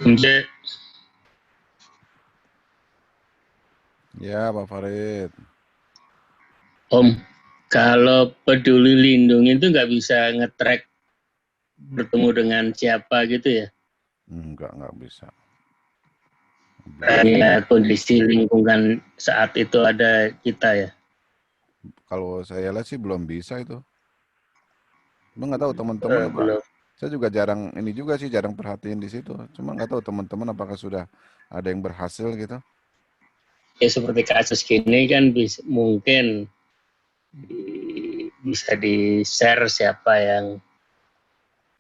Untuk Ya, Pak Farid. Om, kalau peduli lindungi itu nggak bisa nge-track bertemu dengan siapa gitu ya? Enggak bisa. Hanya kondisi lingkungan saat itu ada kita ya. Kalau saya lihat sih belum bisa itu. Cuma nggak tahu teman-teman apa. Belum. Saya juga jarang ini juga sih jarang perhatiin di situ. Cuma nggak tahu teman-teman apakah sudah ada yang berhasil gitu. Ya seperti kasus gini kan mungkin bisa di-share siapa yang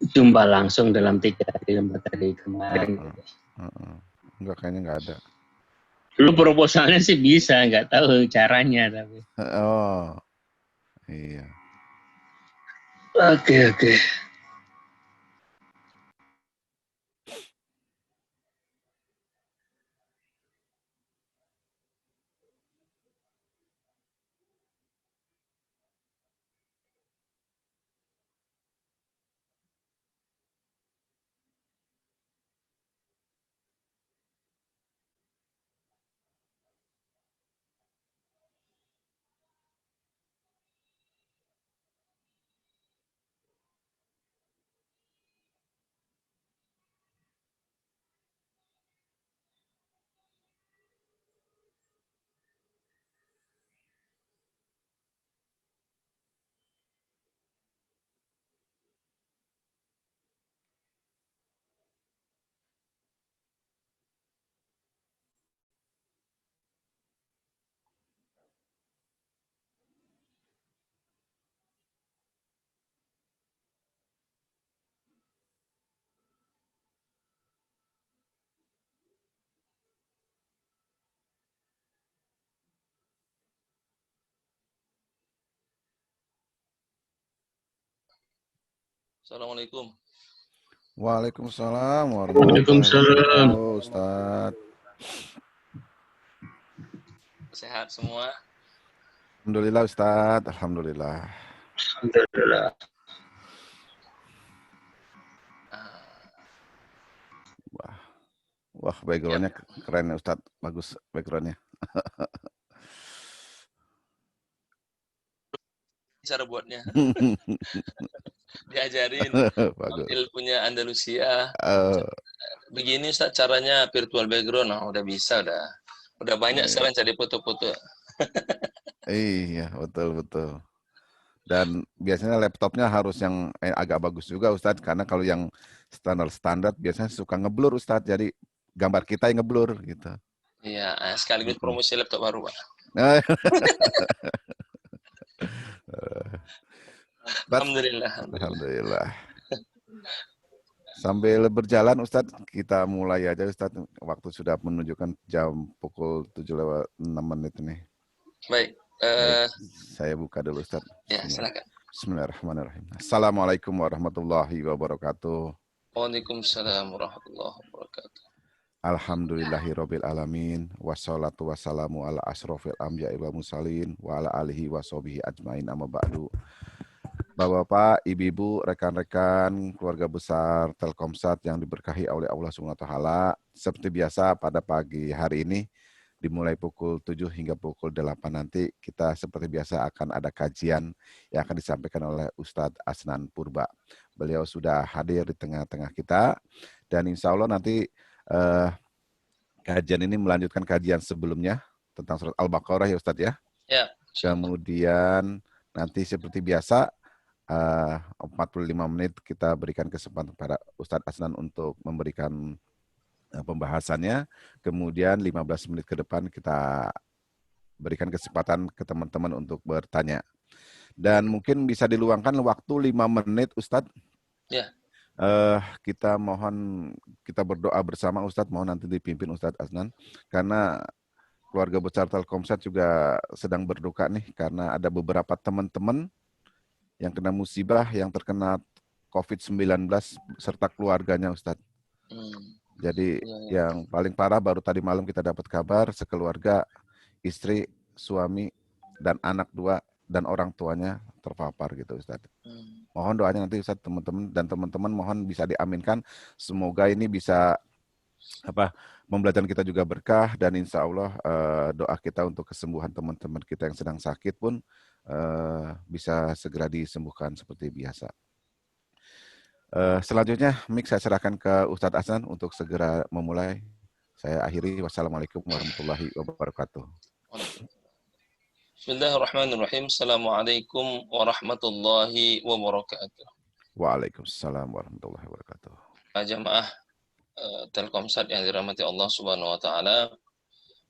jumpa langsung dalam 3 hari 4 hari kemarin. Heeh, heeh. Enggak, kayaknya nggak ada. Lu proposalnya sih bisa, nggak tahu caranya tapi. Oh, iya. Oke, oke. Assalamualaikum. Waalaikumsalam warahmatullahi Waalaikumsalam. wabarakatuh, Ustadz. Sehat semua? Alhamdulillah, Ustadz. Alhamdulillah. Alhamdulillah. Wah, wah backgroundnya keren ya, Ustadz. Bagus backgroundnya. Cara buatnya diajarin Bagus. ilmunya Andalusia. Eh, Begini Ustaz caranya virtual background. Nah, udah bisa udah banyak iya, sekarang jadi foto-foto. iya, betul betul. Dan biasanya laptopnya harus yang agak bagus juga, Ustadz, karena kalau yang standar-standar biasanya suka ngeblur, Ustadz. Jadi gambar kita yang ngeblur gitu. Iya, sekaligus Mm-mm. promosi laptop baru, Pak. Ustadz, Alhamdulillah, alhamdulillah. alhamdulillah. Sambil berjalan, Ustadz, kita mulai aja, Ustadz. Waktu sudah menunjukkan jam pukul 7:06 nih. Baik, Baik, saya buka dulu, Ustadz. ya silakan. Bismillahirrahmanirrahim. Assalamualaikum warahmatullahi wabarakatuh. Waalaikumsalam warahmatullahi wabarakatuh. Alhamdulillahirabbil alamin wassalatu wassalamu ala asrofil anbiya'i wal mursalin wa ala alihi washabihi ajmain amma ba'du. Bapak-bapak, ibu-ibu, rekan-rekan keluarga besar Telkomsat yang diberkahi oleh Allah Subhanahu wa taala, seperti biasa pada pagi hari ini dimulai pukul 7 hingga pukul 8 nanti kita seperti biasa akan ada kajian yang akan disampaikan oleh Ustadz Asnan Purba. Beliau sudah hadir di tengah-tengah kita dan insya Allah nanti kajian ini melanjutkan kajian sebelumnya tentang surat Al-Baqarah ya Ustadz ya. Ya, Kemudian nanti seperti biasa 45 menit kita berikan kesempatan pada Ustadz Asnan untuk memberikan pembahasannya. Kemudian 15 menit ke depan kita berikan kesempatan ke teman-teman untuk bertanya. Dan mungkin bisa diluangkan waktu 5 menit Ustadz. ya. Kita mohon kita berdoa bersama Ustadz, mohon nanti dipimpin Ustadz Asnan karena keluarga besar Telkomsat juga sedang berduka nih karena ada beberapa teman-teman yang kena musibah yang terkena COVID-19 serta keluarganya Ustadz. Jadi yang paling parah baru tadi malam kita dapat kabar sekeluarga istri, suami dan anak 2 dan orang tuanya terpapar gitu Ustadz. Mohon doanya nanti Ustadz teman-teman dan teman-teman mohon bisa diaminkan semoga ini bisa pembelajaran kita juga berkah, dan insya Allah doa kita untuk kesembuhan teman-teman kita yang sedang sakit pun bisa segera disembuhkan seperti biasa. Selanjutnya mic saya serahkan ke Ustadz Hasan untuk segera memulai. Saya akhiri. Wassalamualaikum warahmatullahi wabarakatuh. Bismillahirrahmanirrahim. Assalamualaikum warahmatullahi wabarakatuh. Waalaikumsalam warahmatullahi wabarakatuh. Jamaah Telkomsat yang dirahmati Allah Subhanahu wa taala.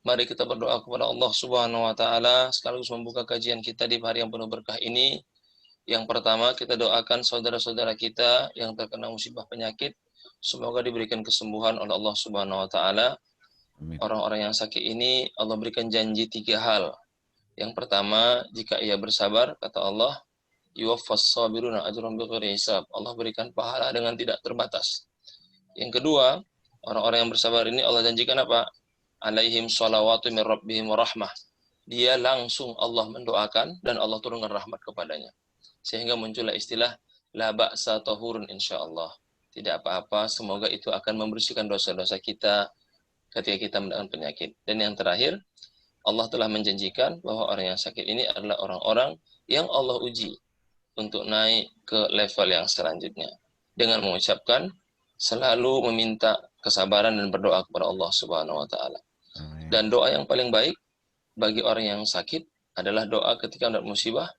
Mari kita berdoa kepada Allah Subhanahu wa taala sekaligus membuka kajian kita di hari yang penuh berkah ini. Yang pertama, kita doakan saudara-saudara kita yang terkena musibah penyakit, semoga diberikan kesembuhan oleh Allah Subhanahu wa taala. Orang-orang yang sakit ini Allah berikan janji 3 hal. Yang pertama, jika ia bersabar, kata Allah, yuwaffas sabiruna ajrahum bighairi hisab. Allah berikan pahala dengan tidak terbatas. Yang kedua, orang-orang yang bersabar ini Allah janjikan apa? Alaihim sholawatu min rabbihim rahmah. Dia langsung Allah mendoakan dan Allah turunkan rahmat kepadanya. Sehingga muncullah istilah la ba'sa tahurun insyaallah. Tidak apa-apa, semoga itu akan membersihkan dosa-dosa kita ketika kita mendapatkan penyakit. Dan yang terakhir, Allah telah menjanjikan bahwa orang yang sakit ini adalah orang-orang yang Allah uji untuk naik ke level yang selanjutnya. Dengan mengucapkan, selalu meminta kesabaran dan berdoa kepada Allah Subhanahu wa taala. Dan doa yang paling baik bagi orang yang sakit adalah doa ketika mendapat musibah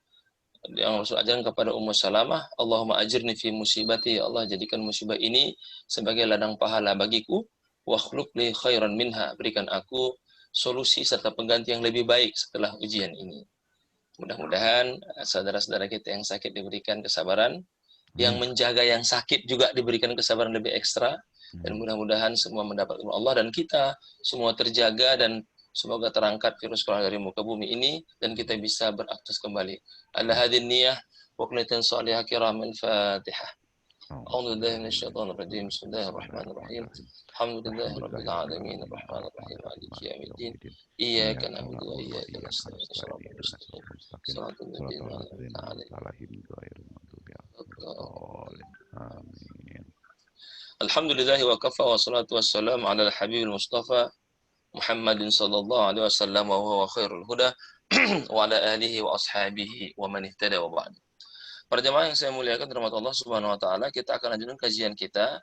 yang Rasul ajarkan kepada Ummu Salamah, Allahumma ajirni fi musibati, ya Allah jadikan musibah ini sebagai ladang pahala bagiku, wa khluq li khairan minha, berikan aku solusi serta pengganti yang lebih baik setelah ujian ini. Mudah-mudahan saudara-saudara kita yang sakit diberikan kesabaran, yang menjaga yang sakit juga diberikan kesabaran lebih ekstra, dan mudah-mudahan semua mendapat Allah dan kita semua terjaga dan semoga terangkat virus corona dari muka bumi ini dan kita bisa beraktivitas kembali. Ala hadin niyah wa qulatan salihah kiramil Fatihah. A'udzu billahi minasyaitonir rajim. Bismillahirrahmanirrahim. Alhamdulillahi rabbil alamin arrahmanir rahim maliki yaumiddin. Iyyaka na'budu wa iyyaka nasta'in. Shiratal ladzina an'amta 'alaihim ghairil maghdubi 'alaihim. Amin. Alhamdulillah wa kafa wa salatu wassalamu ala al-habibil mustafa Muhammadin sallallahu alaihi wasallam wa huwa khairul huda wa ala alihi wa ashabihi wa man ihtada wa ba'd. Para jemaah yang saya muliakan rahmat Allah Subhanahu wa taala, kita akan lanjutkan kajian kita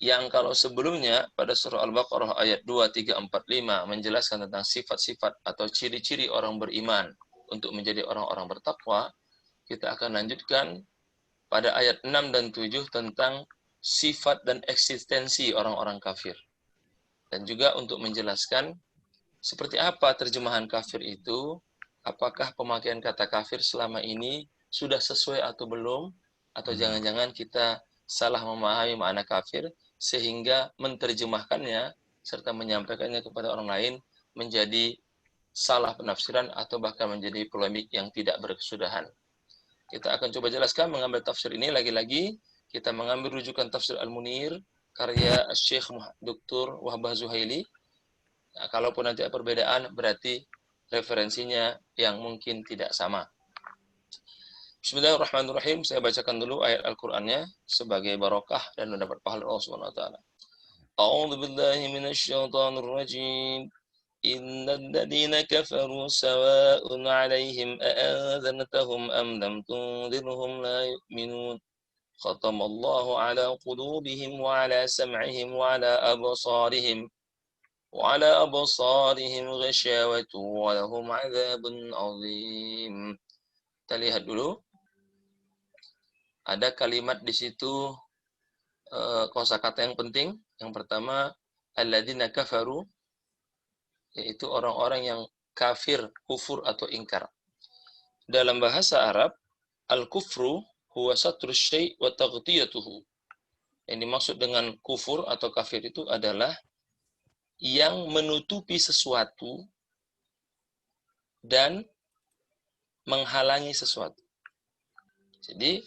yang kalau sebelumnya pada surah Al-Baqarah ayat 2, 3, 4, 5 menjelaskan tentang sifat-sifat atau ciri-ciri orang beriman untuk menjadi orang-orang bertakwa, kita akan lanjutkan pada ayat 6 dan 7 tentang sifat dan eksistensi orang-orang kafir. Dan juga untuk menjelaskan seperti apa terjemahan kafir itu, apakah pemakaian kata kafir selama ini sudah sesuai atau belum, atau jangan-jangan kita salah memahami makna kafir sehingga menerjemahkannya serta menyampaikannya kepada orang lain menjadi salah penafsiran atau bahkan menjadi polemik yang tidak berkesudahan. Kita akan coba jelaskan mengambil tafsir ini, lagi-lagi kita mengambil rujukan tafsir Al-Munir karya Syekh Dr. Wahbah Zuhaili. Nah, kalaupun nanti ada perbedaan berarti referensinya yang mungkin tidak sama. Bismillahirrahmanirrahim. Saya bacakan dulu ayat Al-Qur'annya sebagai barokah dan mendapat pahala Allah Subhanahu wa taala. A'udzu billahi minasyaitonir rajim. Innal ladzina kafaru sawa'un 'alaihim a'adzantahum am lam tunzirhum la yu'minun. Khatamallahu 'ala qulubihim wa 'ala sam'ihim wa 'ala absarihim ghashawatun wa lahum 'adzabun 'adzim. Kita lihat dulu. Ada kalimat di situ kosakata yang penting. Yang pertama, alladzina kafaru, yaitu orang-orang yang kafir, kufur atau ingkar. Dalam bahasa Arab, al-kufru huwa satru syai' wa taghtiyatuhu. Yang dimaksud dengan kufur atau kafir itu adalah yang menutupi sesuatu dan menghalangi sesuatu. Jadi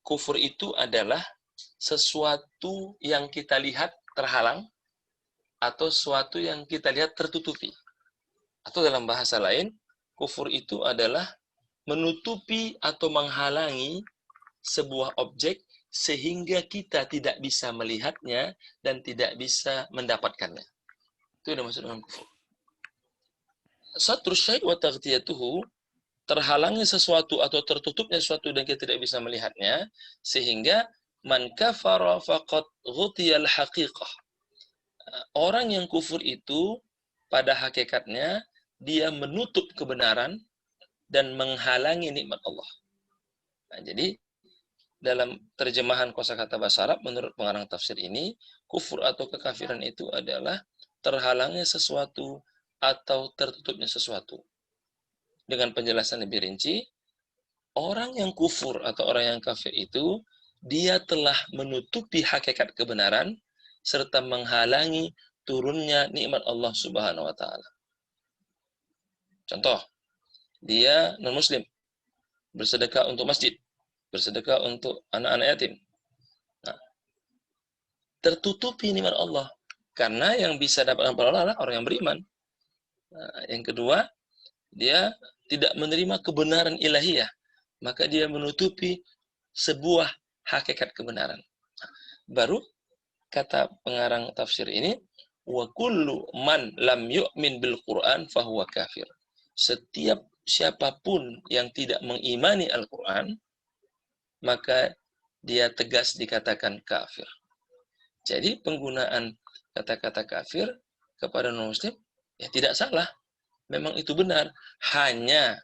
kufur itu adalah sesuatu yang kita lihat terhalang atau sesuatu yang kita lihat tertutupi. Atau dalam bahasa lain, kufur itu adalah menutupi atau menghalangi sebuah objek sehingga kita tidak bisa melihatnya dan tidak bisa mendapatkannya. Itu yang dimaksud dengan kufur. Satru syai' wa taghtiyatuhu, terhalangnya sesuatu atau tertutupnya sesuatu dan kita tidak bisa melihatnya, sehingga man kafara faqad ghutiyal haqiqah. Orang yang kufur itu pada hakikatnya dia menutup kebenaran dan menghalangi nikmat Allah. Nah, jadi dalam terjemahan kosakata bahasa Arab menurut pengarang tafsir ini, kufur atau kekafiran itu adalah terhalangnya sesuatu atau tertutupnya sesuatu. Dengan penjelasan lebih rinci, orang yang kufur atau orang yang kafir itu, dia telah menutupi hakikat kebenaran serta menghalangi turunnya nikmat Allah Subhanahu wa taala. Contoh, dia non-muslim, bersedekah untuk masjid, bersedekah untuk anak-anak yatim. Nah, tertutupi nikmat Allah karena yang bisa dapatkan pahala adalah orang yang beriman. Nah, yang kedua, dia tidak menerima kebenaran ilahiyah, maka dia menutupi sebuah hakikat kebenaran. Baru kata pengarang tafsir ini, wa kullu man lam yu'min bil Qur'an fahuwa kafir. Setiap siapapun yang tidak mengimani Al-Qur'an, maka dia tegas dikatakan kafir. Jadi penggunaan kata-kata kafir kepada non-muslim ya tidak salah. Memang itu benar, hanya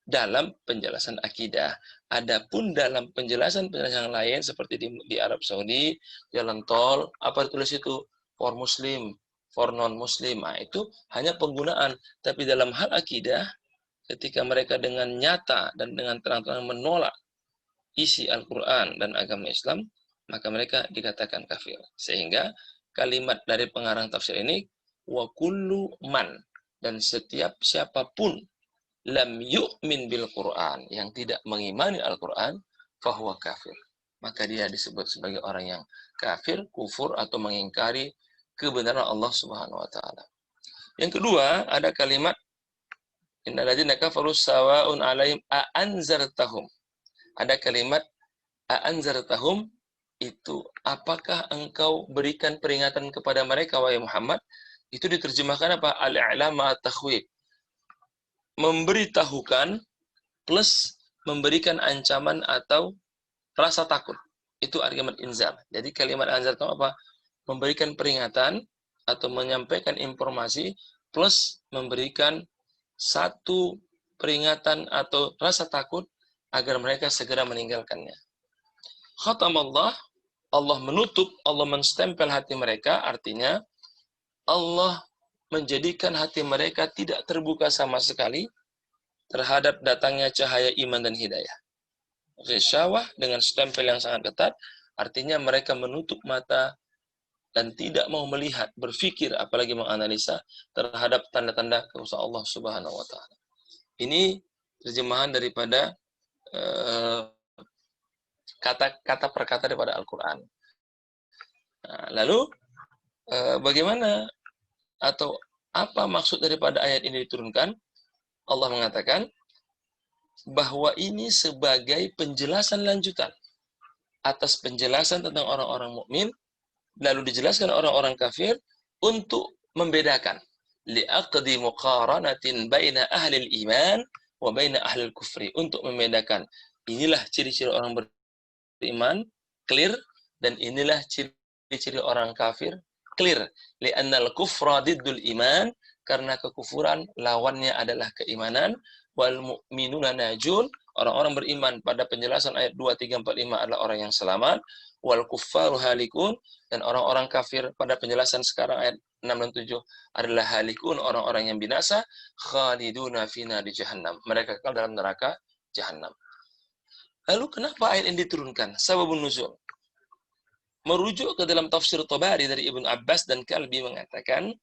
dalam penjelasan akidah. Adapun dalam penjelasan yang lain seperti di Arab Saudi, jalan tol, apa ditulis itu? For Muslim, for non-Muslim. Nah, itu hanya penggunaan. Tapi dalam hal akidah, ketika mereka dengan nyata dan dengan terang-terang menolak isi Al-Quran dan agama Islam, maka mereka dikatakan kafir. Sehingga kalimat dari pengarang tafsir ini, wa kullu man, dan setiap siapapun lam yu'min bil Quran, yang tidak mengimani Al-Quran, fahuwa kafir. Maka dia disebut sebagai orang yang kafir, kufur, atau mengingkari kebenaran Allah Subhanahu wa taala. Yang kedua, ada kalimat innal ladzina kafaru sawa'un 'alaihim a anzartahum. Ada kalimat a anzartahum, itu apakah engkau berikan peringatan kepada mereka wahai Muhammad? Itu diterjemahkan apa? Al-i'lam at-takhwif. Memberitahukan plus memberikan ancaman atau rasa takut. Itu kalimat inzar. Jadi kalimat anzar itu apa? Memberikan peringatan atau menyampaikan informasi plus memberikan satu peringatan atau rasa takut agar mereka segera meninggalkannya. Khatamallah, Allah menutup, Allah menstempel hati mereka, artinya Allah menjadikan hati mereka tidak terbuka sama sekali terhadap datangnya cahaya iman dan hidayah. Ghisyawah dengan stempel yang sangat ketat, artinya mereka menutup mata dan tidak mau melihat, berpikir, apalagi menganalisa terhadap tanda-tanda kekuasaan Allah Subhanahu wa taala. Ini terjemahan daripada kata per kata daripada Al-Quran. Nah, lalu bagaimana atau apa maksud daripada ayat ini diturunkan? Allah mengatakan bahwa ini sebagai penjelasan lanjutan atas penjelasan tentang orang-orang mukmin, lalu dijelaskan orang-orang kafir untuk membedakan li'aqdi muqaranatin baina ahli iman wa baina ahli kufri, untuk membedakan inilah ciri-ciri orang beriman clear dan inilah ciri-ciri orang kafir clear. Li'annal kufra diddul iman, karena kekufuran lawannya adalah keimanan. Wal mu'minuna najun, orang-orang beriman pada penjelasan ayat 2, 3, 4, 5 adalah orang yang selamat. Wal kuffaru halikun, dan orang-orang kafir pada penjelasan sekarang ayat 6 dan 7 adalah halikun, orang-orang yang binasa. Khaliduna fina di jahannam, mereka kekal dalam neraka jahannam. Lalu kenapa ayat ini diturunkan? Sababun nuzul. Merujuk ke dalam tafsir Tabari dari Ibnu Abbas dan Kalbi mengatakan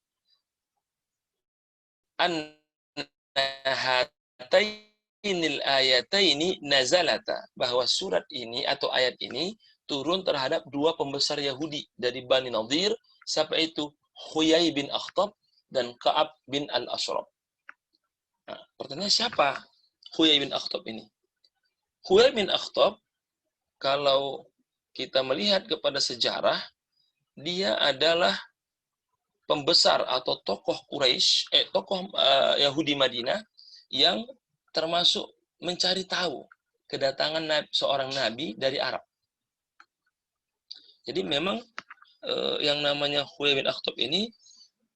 hatainil ayataini nazalata, bahwa surat ini atau ayat ini turun terhadap dua pembesar Yahudi dari Bani Nadir. Siapa itu? Huyai bin Akhtab dan Ka'ab bin al-Ashraf. Nah, pertanyaan siapa Huyai bin Akhtab ini? Huyai bin Akhtab, kalau kita melihat kepada sejarah, dia adalah pembesar atau tokoh Quraisy, tokoh Yahudi Madinah yang termasuk mencari tahu kedatangan seorang nabi dari Arab. Jadi memang yang namanya Huyai bin Akhtab ini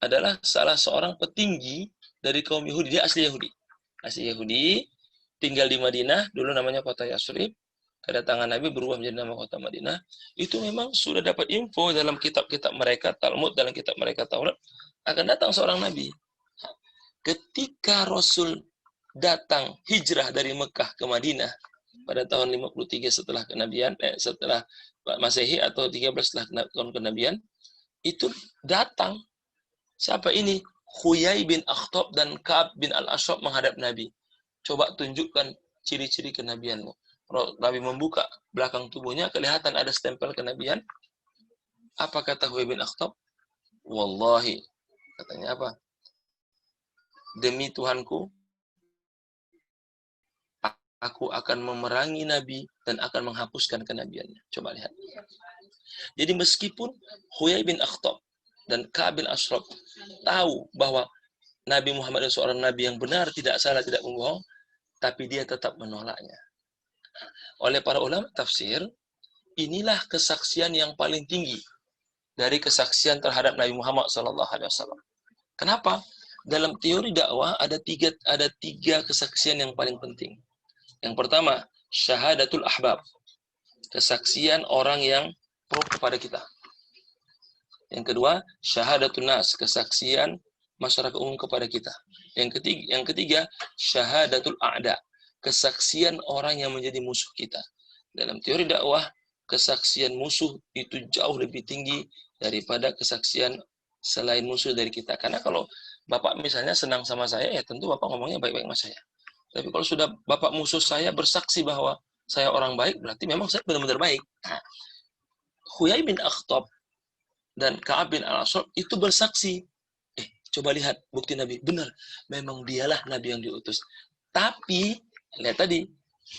adalah salah seorang petinggi dari kaum Yahudi. Dia asli Yahudi. Asli Yahudi, tinggal di Madinah, dulu namanya kota Yasrib. Kedatangan Nabi berubah menjadi nama kota Madinah. Itu memang sudah dapat info dalam kitab-kitab mereka, Talmud, dalam kitab mereka Taurat, akan datang seorang Nabi. Ketika Rasul datang hijrah dari Mekah ke Madinah pada tahun 53 setelah kenabian, setelah Masehi atau 13 setelah tahun kenabian, itu datang. Siapa ini? Huyai bin Akhtab dan Ka'ab bin Al-Ashraf menghadap Nabi. Coba tunjukkan ciri-ciri kenabianmu. Nabi membuka belakang tubuhnya, kelihatan ada stempel kenabian. Apa kata Huyai bin Akhtab? Wallahi. Katanya apa? Demi Tuhanku, aku akan memerangi Nabi dan akan menghapuskan kenabiannya. Coba lihat. Jadi meskipun Huyai bin Akhtab dan Ka'ab bin Ashraf tahu bahwa Nabi Muhammad adalah seorang Nabi yang benar, tidak salah, tidak membohong, tapi dia tetap menolaknya. Oleh para ulama tafsir, inilah kesaksian yang paling tinggi dari kesaksian terhadap Nabi Muhammad SAW. Kenapa? Dalam teori dakwah ada tiga kesaksian yang paling penting. Yang pertama, syahadatul ahbab, kesaksian orang yang pro kepada kita. Yang kedua, syahadatul nas, kesaksian masyarakat umum kepada kita. Yang ketiga, syahadatul a'da, kesaksian orang yang menjadi musuh kita. Dalam teori dakwah, kesaksian musuh itu jauh lebih tinggi daripada kesaksian selain musuh dari kita. Karena kalau Bapak misalnya senang sama saya, ya tentu Bapak ngomongnya baik-baik sama saya. Tapi kalau sudah Bapak musuh saya bersaksi bahwa saya orang baik, berarti memang saya benar-benar baik. Nah, Huyai bin Akhtab dan Ka'ab bin Al-Ashraf itu bersaksi. Coba lihat bukti Nabi. Benar, memang dialah Nabi yang diutus. Tapi, lihat tadi,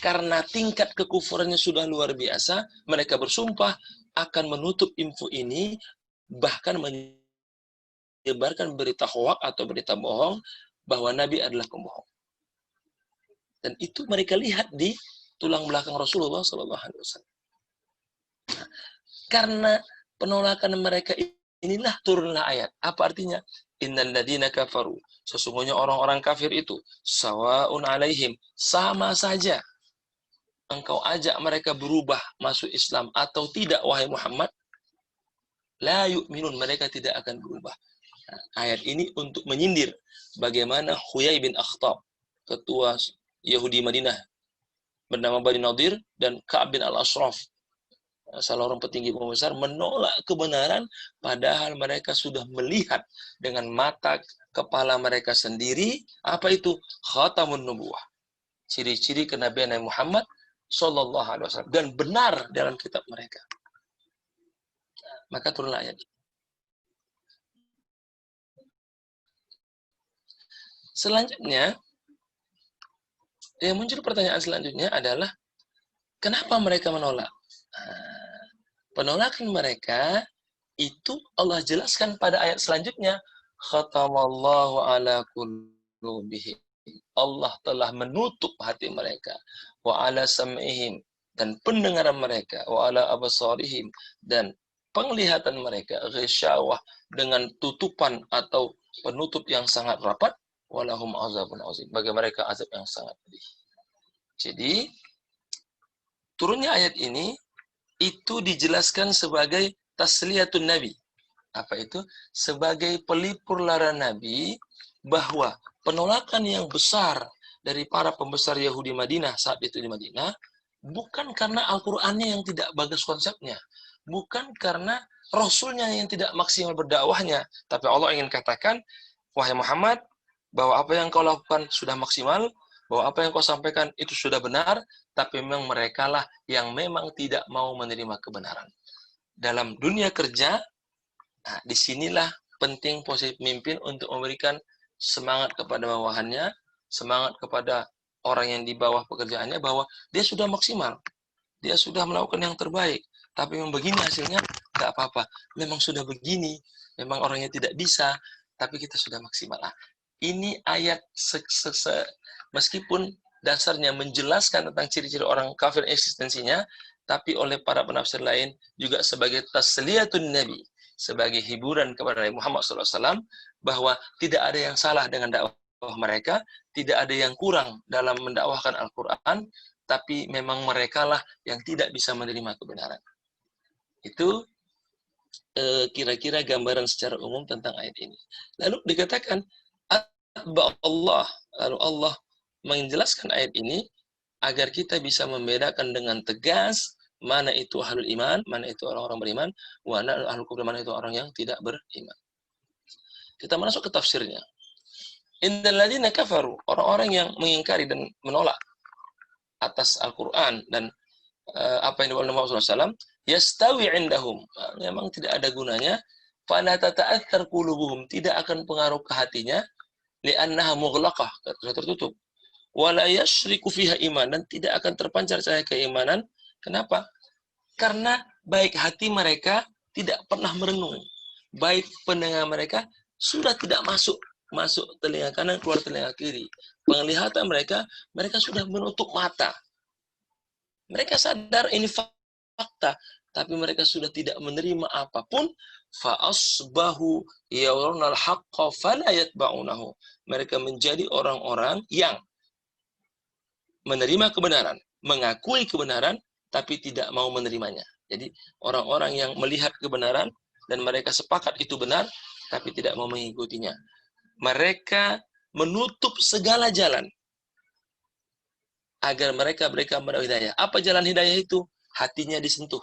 karena tingkat kekufurannya sudah luar biasa, mereka bersumpah akan menutup info ini, bahkan menyebarkan berita hoak atau berita bohong bahwa Nabi adalah pembohong. Dan itu mereka lihat di tulang belakang Rasulullah SAW. Karena penolakan mereka inilah turunlah ayat. Apa artinya? Innal ladzina kafaru. Sesungguhnya orang-orang kafir itu sawaun alaihim, sama saja. Engkau ajak mereka berubah masuk Islam atau tidak, wahai Muhammad, la yu'minun, mereka tidak akan berubah. Nah, ayat ini untuk menyindir bagaimana Huyai bin Akhtab, ketua Yahudi Madinah bernama Bani Nadir, dan Ka'ab bin Al-Ashraf, salah orang petinggi pembesar, menolak kebenaran padahal mereka sudah melihat dengan mata kepala mereka sendiri apa itu khatamun nubuwah, ciri-ciri kenabian Nabi Muhammad sallallahu alaihi wasallam, dan benar dalam kitab mereka. Maka turunlah ayat. Selanjutnya yang muncul pertanyaan selanjutnya adalah kenapa mereka menolak? Penolakan mereka itu Allah jelaskan pada ayat selanjutnya, khatamallahu ala qulubihim, Allah telah menutup hati mereka, wa ala sam'ihim, dan pendengaran mereka, wa ala absarihim, dan penglihatan mereka, ghisyawah, dengan tutupan atau penutup yang sangat rapat, walahum azabun azim, bagi mereka azab yang sangat pedih. Jadi turunnya ayat ini itu dijelaskan sebagai tasliyatun Nabi. Apa itu? Sebagai pelipur lara Nabi bahwa penolakan yang besar dari para pembesar Yahudi Madinah saat itu di Madinah bukan karena Al-Qur'annya yang tidak bagus konsepnya, bukan karena Rasulnya yang tidak maksimal berdakwahnya, tapi Allah ingin katakan, wahai Muhammad, bahwa apa yang kau lakukan sudah maksimal, bahwa apa yang kau sampaikan itu sudah benar, tapi memang merekalah yang memang tidak mau menerima kebenaran. Dalam dunia kerja, nah, disinilah penting posisi pemimpin untuk memberikan semangat kepada bawahannya, semangat kepada orang yang di bawah pekerjaannya, bahwa dia sudah maksimal, dia sudah melakukan yang terbaik, tapi memang begini hasilnya, nggak apa-apa. Memang sudah begini, memang orangnya tidak bisa, tapi kita sudah maksimal. Ini ayat meskipun dasarnya menjelaskan tentang ciri-ciri orang kafir eksistensinya, tapi oleh para penafsir lain juga sebagai tasliyatun Nabi, sebagai hiburan kepada Nabi Muhammad SAW, bahwa tidak ada yang salah dengan dakwah mereka, tidak ada yang kurang dalam mendakwahkan Al-Quran, tapi memang merekalah yang tidak bisa menerima kebenaran. Itu kira-kira gambaran secara umum tentang ayat ini. Lalu dikatakan Allah, lalu Allah menjelaskan ayat ini agar kita bisa membedakan dengan tegas mana itu ahlul iman, mana itu orang-orang beriman, mana ahlul kufur, mana itu orang yang tidak beriman. Kita masuk ke tafsirnya. Innal ladzina kafaru, orang-orang yang mengingkari dan menolak atas Al-Qur'an dan apa yang dibawa Muhammad SAW, yastawi indahum, memang tidak ada gunanya, fala tata'athar qulubuhum, tidak akan pengaruh ke hatinya, li'annaha mughlaqah, sudah tertutup, wala yashriku fiha iman, dan tidak akan terpancar cahaya keimanan. Kenapa? Karena baik hati mereka tidak pernah merenung, baik pendengar mereka sudah tidak masuk telinga kanan, keluar telinga kiri. Penglihatan mereka sudah menutup mata. Mereka sadar ini fakta, tapi mereka sudah tidak menerima apapun. Fa'asbahu yarawna al-haqqa fala yatba'unahu. Mereka menjadi orang-orang yang menerima kebenaran, mengakui kebenaran, tapi tidak mau menerimanya. Jadi orang-orang yang melihat kebenaran dan mereka sepakat itu benar, tapi tidak mau mengikutinya. Mereka menutup segala jalan agar mereka mendapat hidayah. Apa jalan hidayah itu? Hatinya disentuh,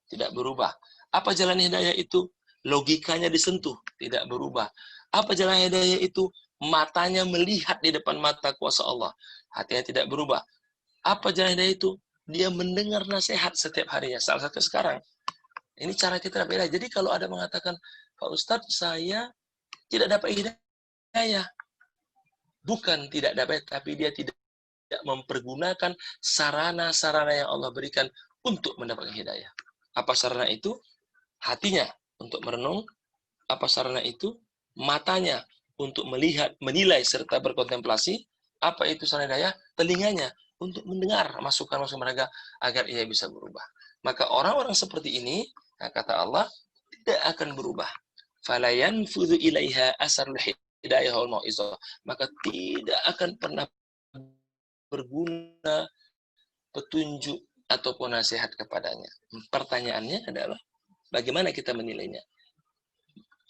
tidak berubah. Apa jalan hidayah itu? Logikanya disentuh, tidak berubah. Apa jalan hidayah itu? Matanya melihat di depan mata kuasa Allah, hatinya tidak berubah. Apa jalan hidayah itu? Dia mendengar nasihat setiap harinya. Salah satu sekarang. Ini cara kita beda. Jadi kalau ada mengatakan, Pak Ustadz, saya tidak dapat hidayah. Bukan tidak dapat, tapi dia tidak mempergunakan sarana-sarana yang Allah berikan untuk mendapatkan hidayah. Apa sarana itu? Hatinya untuk merenung. Apa sarana itu? Matanya untuk melihat, menilai, serta berkontemplasi. Apa itu sarana hidayah? Telinganya untuk mendengar masukan-masukan mereka agar ia bisa berubah. Maka orang-orang seperti ini, kata Allah, tidak akan berubah. Fala yanfudhu ilaiha asarul hidayah wal mau'izah. Maka tidak akan pernah berguna petunjuk ataupun nasihat kepadanya. Pertanyaannya adalah, bagaimana kita menilainya?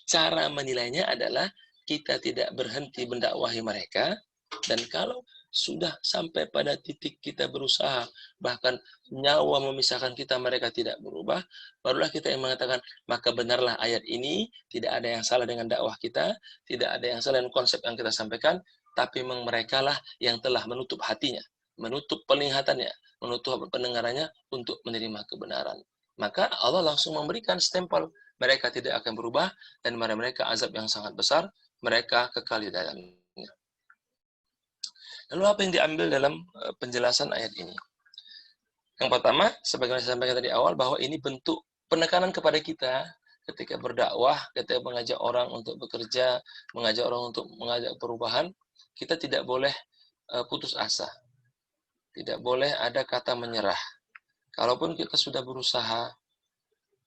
Cara menilainya adalah kita tidak berhenti mendakwahi mereka, dan kalau sudah sampai pada titik kita berusaha, bahkan nyawa memisahkan kita, mereka tidak berubah, barulah kita yang mengatakan, maka benarlah ayat ini, tidak ada yang salah dengan dakwah kita, tidak ada yang salah dengan konsep yang kita sampaikan, tapi memang mereka lah yang telah menutup hatinya, menutup penglihatannya, menutup pendengarannya untuk menerima kebenaran. Maka Allah langsung memberikan stempel, mereka tidak akan berubah, dan mereka azab yang sangat besar, mereka kekal di dalamnya. Lalu apa yang diambil dalam penjelasan ayat ini? Yang pertama, sebagaimana saya sampaikan tadi awal, bahwa ini bentuk penekanan kepada kita ketika berdakwah, ketika mengajak orang untuk bekerja, mengajak orang untuk mengajak perubahan, kita tidak boleh putus asa. Tidak boleh ada kata menyerah. Kalaupun kita sudah berusaha,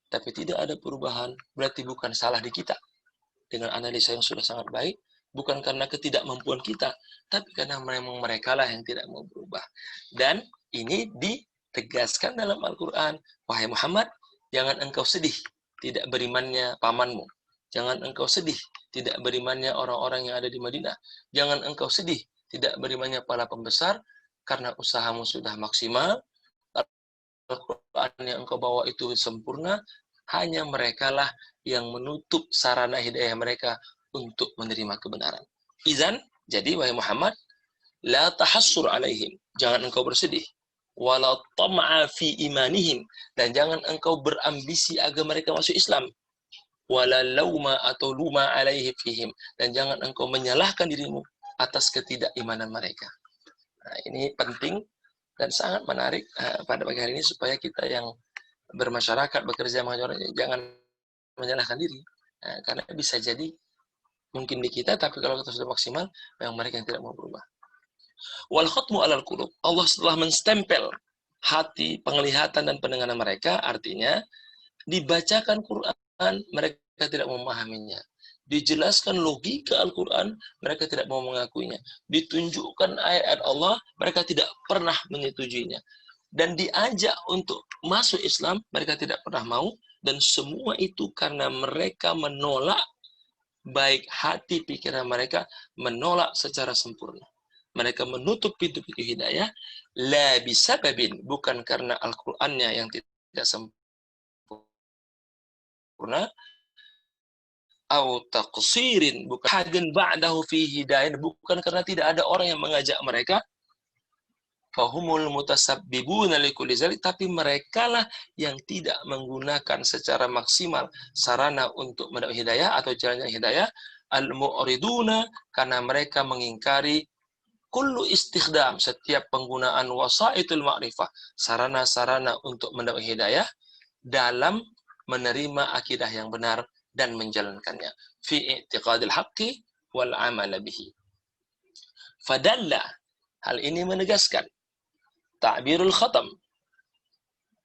tapi tidak ada perubahan, berarti bukan salah di kita. Dengan analisa yang sudah sangat baik, bukan karena ketidakmampuan kita, tapi karena memang mereka lah yang tidak mau berubah. Dan ini ditegaskan dalam Al-Quran. Wahai Muhammad, jangan engkau sedih tidak berimannya pamanmu. Jangan engkau sedih tidak berimannya orang-orang yang ada di Madinah. Jangan engkau sedih tidak berimannya para pembesar, karena usahamu sudah maksimal. Al-Quran yang engkau bawa itu sempurna. Hanya merekalah yang menutup sarana hidayah mereka untuk menerima kebenaran. Izan, jadi wahai Muhammad, la tahassur alaihim, jangan engkau bersedih, wala tam'a fi imanihim, dan jangan engkau berambisi agar mereka masuk Islam, wala lauma atau luma alaihi fihim, dan jangan engkau menyalahkan dirimu atas ketidakimanan mereka. Nah, ini penting dan sangat menarik pada pagi hari ini, supaya kita yang bermasyarakat, bekerja dengan orang, jangan menyalahkan diri. Nah, karena bisa jadi mungkin di kita, tapi kalau kita sudah maksimal, memang mereka yang tidak mau berubah. Wal khatmu alal qulub. Allah setelah menstempel hati, penglihatan dan pendengaran mereka, artinya dibacakan Quran, mereka tidak memahaminya. Dijelaskan logika Al-Quran, mereka tidak mau mengakuinya. Ditunjukkan ayat-ayat Allah, mereka tidak pernah menyetujuinya. Dan diajak untuk masuk Islam, mereka tidak pernah mau. Dan semua itu karena mereka menolak, baik hati pikiran mereka menolak secara sempurna. Mereka menutup pintu-pintu hidayah, la bisababin, bukan karena Al-Qur'annya yang tidak sempurna, au taqsirin, bukan hadin ba'dahu fi hidayah, bukan karena tidak ada orang yang mengajak mereka, fahumul mutasabbibuna likulli zalik, tapi merekalah yang tidak menggunakan secara maksimal sarana untuk mendapat hidayah atau jalannya hidayah, al-mu'riduna, karena mereka mengingkari kullu istikhdam, setiap penggunaan wasaitul ma'rifah, sarana-sarana untuk mendapat hidayah dalam menerima akidah yang benar dan menjalankannya fi i'tiqadil haqqi wal amal bihi. Fadalla, hal ini menegaskan ta'birul khatam,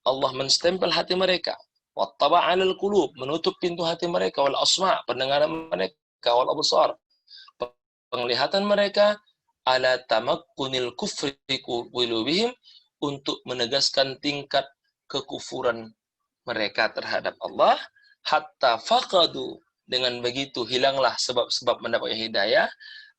Allah menstempel hati mereka, wattaba 'alal qulub, menutup pintu hati mereka, wal asma', pendengaran mereka, wal absar, penglihatan mereka, ala tamakkunil kufri qulubihim, untuk menegaskan tingkat kekufuran mereka terhadap Allah, hatta faqadu, dengan begitu hilanglah sebab-sebab mendapatkan hidayah,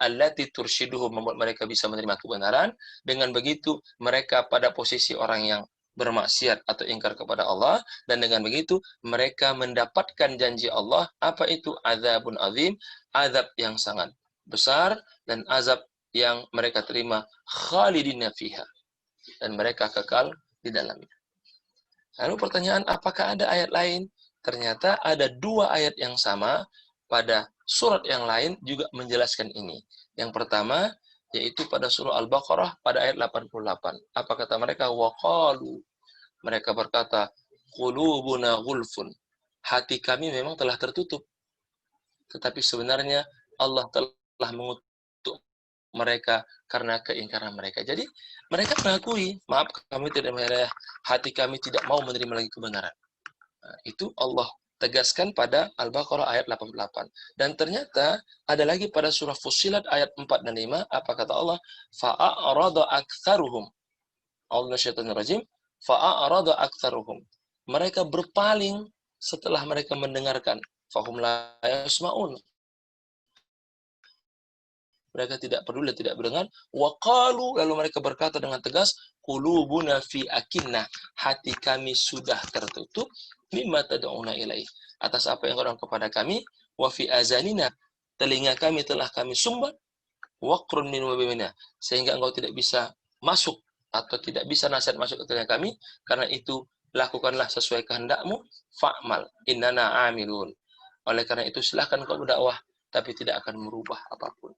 allati tursyiduhum, membuat mereka bisa menerima kebenaran. Dengan begitu mereka pada posisi orang yang bermaksiat atau ingkar kepada Allah, dan dengan begitu mereka mendapatkan janji Allah, apa itu? Azabun azim, azab yang sangat besar, dan azab yang mereka terima khalidina fiha, dan mereka kekal di dalamnya. Lalu pertanyaan, apakah ada ayat lain? Ternyata ada dua ayat yang sama pada surat yang lain juga menjelaskan ini. Yang pertama, yaitu pada surah Al-Baqarah pada ayat 88. Apa kata mereka? Waqalu, mereka berkata, qulubuna gulfun, hati kami memang telah tertutup. Tetapi sebenarnya Allah telah mengutuk mereka karena keingkaran mereka. Jadi mereka mengakui, maaf kami tidak menerima, hati kami tidak mau menerima lagi kebenaran. Nah, itu Allah tegaskan pada Al-Baqarah ayat 88. Dan ternyata ada lagi pada surah Fussilat ayat 4 dan 5, apa kata Allah? Fa'arada aktsaruhum. Allah syaitanir rajim. Fa'arada aktsaruhum. Mereka berpaling setelah mereka mendengarkan. Fahum la yasma'un. Mereka tidak peduli, tidak mendengar. Waqalu, lalu mereka berkata dengan tegas, qulubuna fi akinnah, hati kami sudah tertutup, mimma tad'una ilaih, atas apa yang orang kepada kami, wa fi azanina, telinga kami telah kami sumbat, waqrun min wabimina, sehingga engkau tidak bisa masuk atau tidak bisa nasihat masuk ke telinga kami, karena itu lakukanlah sesuai kehendakmu, fa'mal innana amilun. Oleh karena itu silahkan kau berdakwah, tapi tidak akan merubah apapun.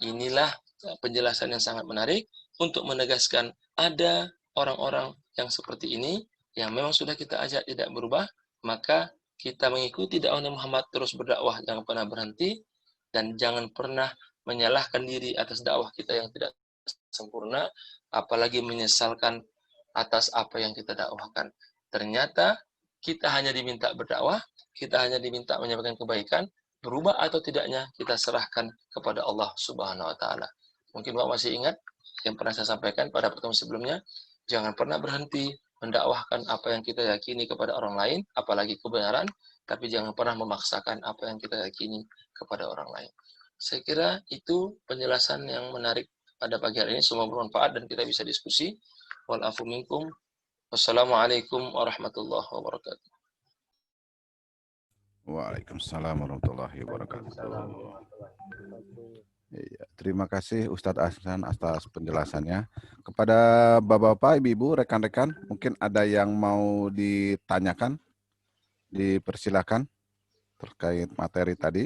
Inilah penjelasan yang sangat menarik untuk menegaskan ada orang-orang yang seperti ini yang memang sudah kita ajak tidak berubah, maka kita mengikuti dakwah Muhammad, terus berdakwah, jangan pernah berhenti, dan jangan pernah menyalahkan diri atas dakwah kita yang tidak sempurna, apalagi menyesalkan atas apa yang kita dakwahkan. Ternyata kita hanya diminta berdakwah, kita hanya diminta menyampaikan kebaikan, berubah atau tidaknya kita serahkan kepada Allah Subhanahu wa taala. Mungkin Bapak masih ingat yang pernah saya sampaikan pada pertemuan sebelumnya, jangan pernah berhenti mendakwahkan apa yang kita yakini kepada orang lain, apalagi kebenaran, tapi jangan pernah memaksakan apa yang kita yakini kepada orang lain. Saya kira itu penjelasan yang menarik pada pagi hari ini, semoga bermanfaat dan kita bisa diskusi. Wal afu minkum. Wassalamualaikum warahmatullahi wabarakatuh. Waalaikumsalam warahmatullahi wabarakatuh. Iya, terima kasih Ustadz Ahsan atas penjelasannya. Kepada Bapak-Bapak, Ibu-Ibu, rekan-rekan, mungkin ada yang mau ditanyakan, dipersilakan terkait materi tadi.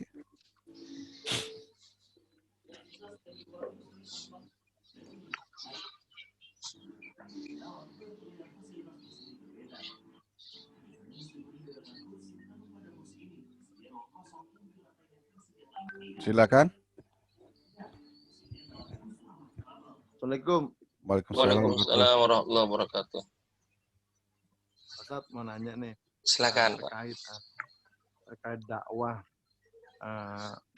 Silakan. Assalamualaikum. Waalaikumsalam warahmatullahi wabarakatuh. Ustaz mau nanya nih. Silakan, Pak. Terkait dakwah.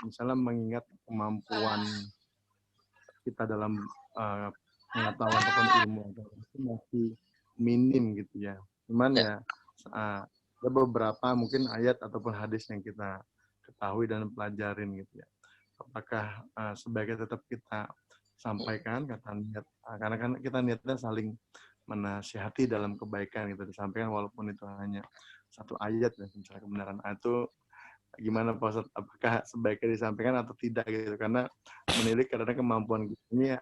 Misalnya mengingat kemampuan kita dalam pengetahuan ataupun ilmu agama itu masih minim gitu ya. Cuman ya ada beberapa mungkin ayat ataupun hadis yang kita ketahui dan pelajarin gitu ya. Apakah sebaiknya tetap kita sampaikan kata niat, karena kan kita niatnya saling menasihati dalam kebaikan gitu, disampaikan walaupun itu hanya satu ayat ya, misalnya kebenaran itu gimana Pak Ustadz, apakah sebaiknya disampaikan atau tidak gitu, karena menilik karena kemampuan ini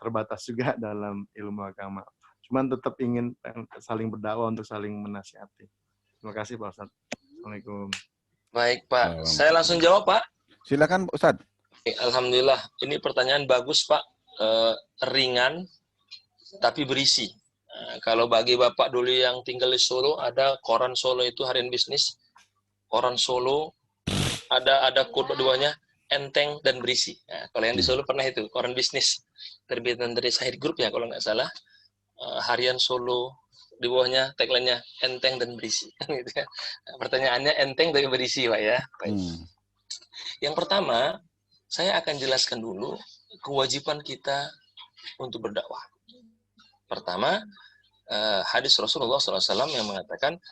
terbatas juga dalam ilmu agama, cuman tetap ingin saling berdakwah untuk saling menasihati. Terima kasih Pak Ustadz. Assalamualaikum. Baik Pak, saya langsung jawab Pak. Silakan Ustadz. Alhamdulillah, ini pertanyaan bagus Pak, ringan tapi berisi. Kalau bagi Bapak dulu yang tinggal di Solo, ada koran Solo itu Harian Bisnis, koran Solo ada kode duanya, enteng dan berisi. Kalau yang di Solo pernah itu koran bisnis terbitan dari Sahid Group ya kalau nggak salah, Harian Solo, di bawahnya tagline-nya enteng dan berisi. Gitu ya. Pertanyaannya enteng dan berisi Pak ya. Yang pertama, saya akan jelaskan dulu kewajiban kita untuk berdakwah. Pertama, hadis Rasulullah SAW yang mengatakan,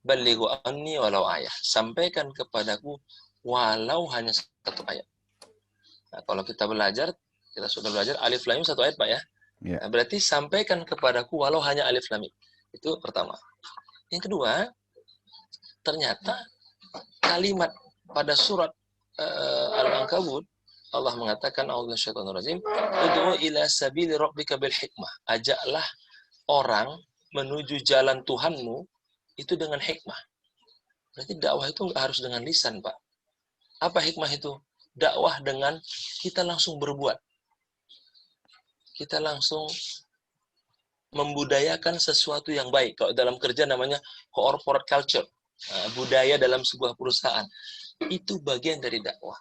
balighu anni walau ayat. Sampaikan kepadaku walau hanya satu ayat. Nah, kalau kita belajar, kita sudah belajar alif lam mim satu ayat Pak ya. Yeah. Nah, berarti sampaikan kepadaku walau hanya alif lam mim. Itu pertama. Yang kedua, ternyata kalimat pada surat Al-Ankabut, Allah mengatakan, a'udzu minasyaitonir rajim, ud'u ila sabili rabbika bil hikmah. Ajaklah orang menuju jalan Tuhanmu itu dengan hikmah. Berarti dakwah itu nggak harus dengan lisan, Pak. Apa hikmah itu? Dakwah dengan kita langsung berbuat. Kita langsung membudayakan sesuatu yang baik. Kalau dalam kerja namanya corporate culture. Budaya dalam sebuah perusahaan. Itu bagian dari dakwah.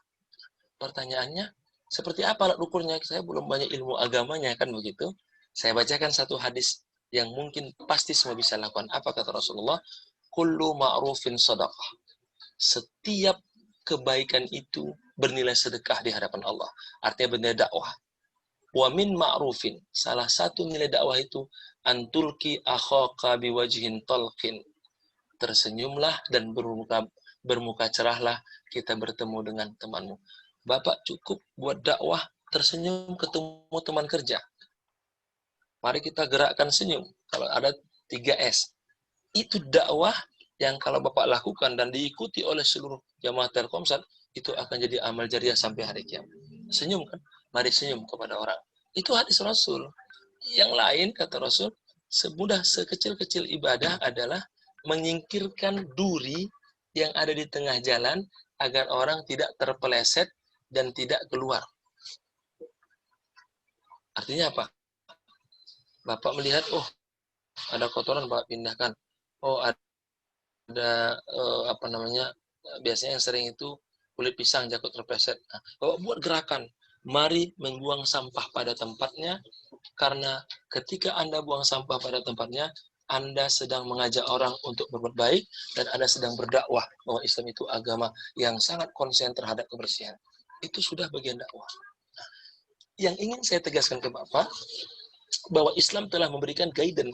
Pertanyaannya, seperti apa alat ukurnya? Saya belum banyak ilmu agamanya, kan begitu. Saya bacakan satu hadis yang mungkin pasti semua bisa lakukan. Apa kata Rasulullah? Kullu ma'rufin sadaqah. Setiap kebaikan itu bernilai sedekah di hadapan Allah. Artinya bernilai dakwah. Wa min ma'rufin. Salah satu nilai dakwah itu antulki akhaka biwajhin talqin. Tersenyumlah dan bermuka cerahlah kita bertemu dengan temanmu. Bapak cukup buat dakwah tersenyum ketemu teman kerja. Mari kita gerakkan senyum. Kalau ada 3S. Itu dakwah yang kalau Bapak lakukan dan diikuti oleh seluruh jamaah Telkomsat, itu akan jadi amal jariah sampai hari kiamat. Senyum kan? Mari senyum kepada orang. Itu hadis Rasul. Yang lain, kata Rasul, semudah sekecil-kecil ibadah adalah menyingkirkan duri yang ada di tengah jalan agar orang tidak terpeleset dan tidak keluar. Artinya apa? Bapak melihat, oh ada kotoran, Bapak pindahkan. Oh ada biasanya yang sering itu kulit pisang jatuh terpeleset. Nah, Bapak buat gerakan. Mari membuang sampah pada tempatnya, karena ketika Anda buang sampah pada tempatnya, Anda sedang mengajak orang untuk berbuat baik, dan Anda sedang berdakwah bahwa Islam itu agama yang sangat konsen terhadap kebersihan. Itu sudah bagian dakwah. Nah, yang ingin saya tegaskan ke Bapak, bahwa Islam telah memberikan guidance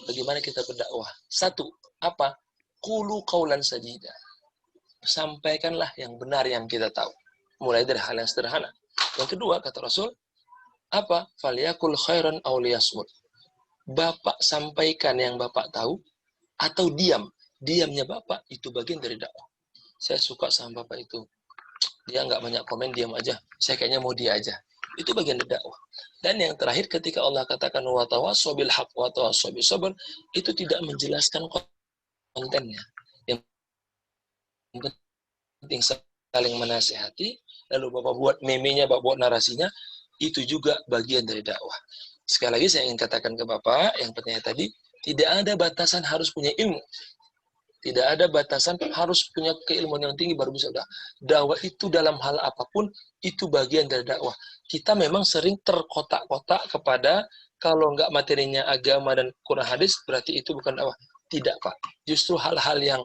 bagaimana kita berdakwah. Satu, apa? Qulu qaulan sadida. Sampaikanlah yang benar yang kita tahu. Mulai dari hal yang sederhana. Yang kedua, kata Rasul, apa? Falyakul khairan aw liyasmut. Bapak sampaikan yang Bapak tahu, atau diam. Diamnya Bapak itu bagian dari dakwah. Saya suka sama Bapak itu. Dia nggak banyak komen, diam aja. Saya kayaknya mau dia aja. Itu bagian dari dakwah. Dan yang terakhir, ketika Allah katakan wa tawassaw bil haqq wa tawassaw bis sabr, itu tidak menjelaskan kontennya. Yang penting saling menasihati, lalu Bapak buat memenya, Bapak buat narasinya, itu juga bagian dari dakwah. Sekali lagi saya ingin katakan ke Bapak, yang pertanyaan tadi, tidak ada batasan harus punya ilmu. Tidak ada batasan harus punya keilmuan yang tinggi baru bisa dakwah itu dalam hal apapun itu bagian dari dakwah. Kita memang sering terkotak-kotak kepada kalau nggak materinya agama dan Quran hadis berarti itu bukan dakwah. Tidak, Pak. Justru hal-hal yang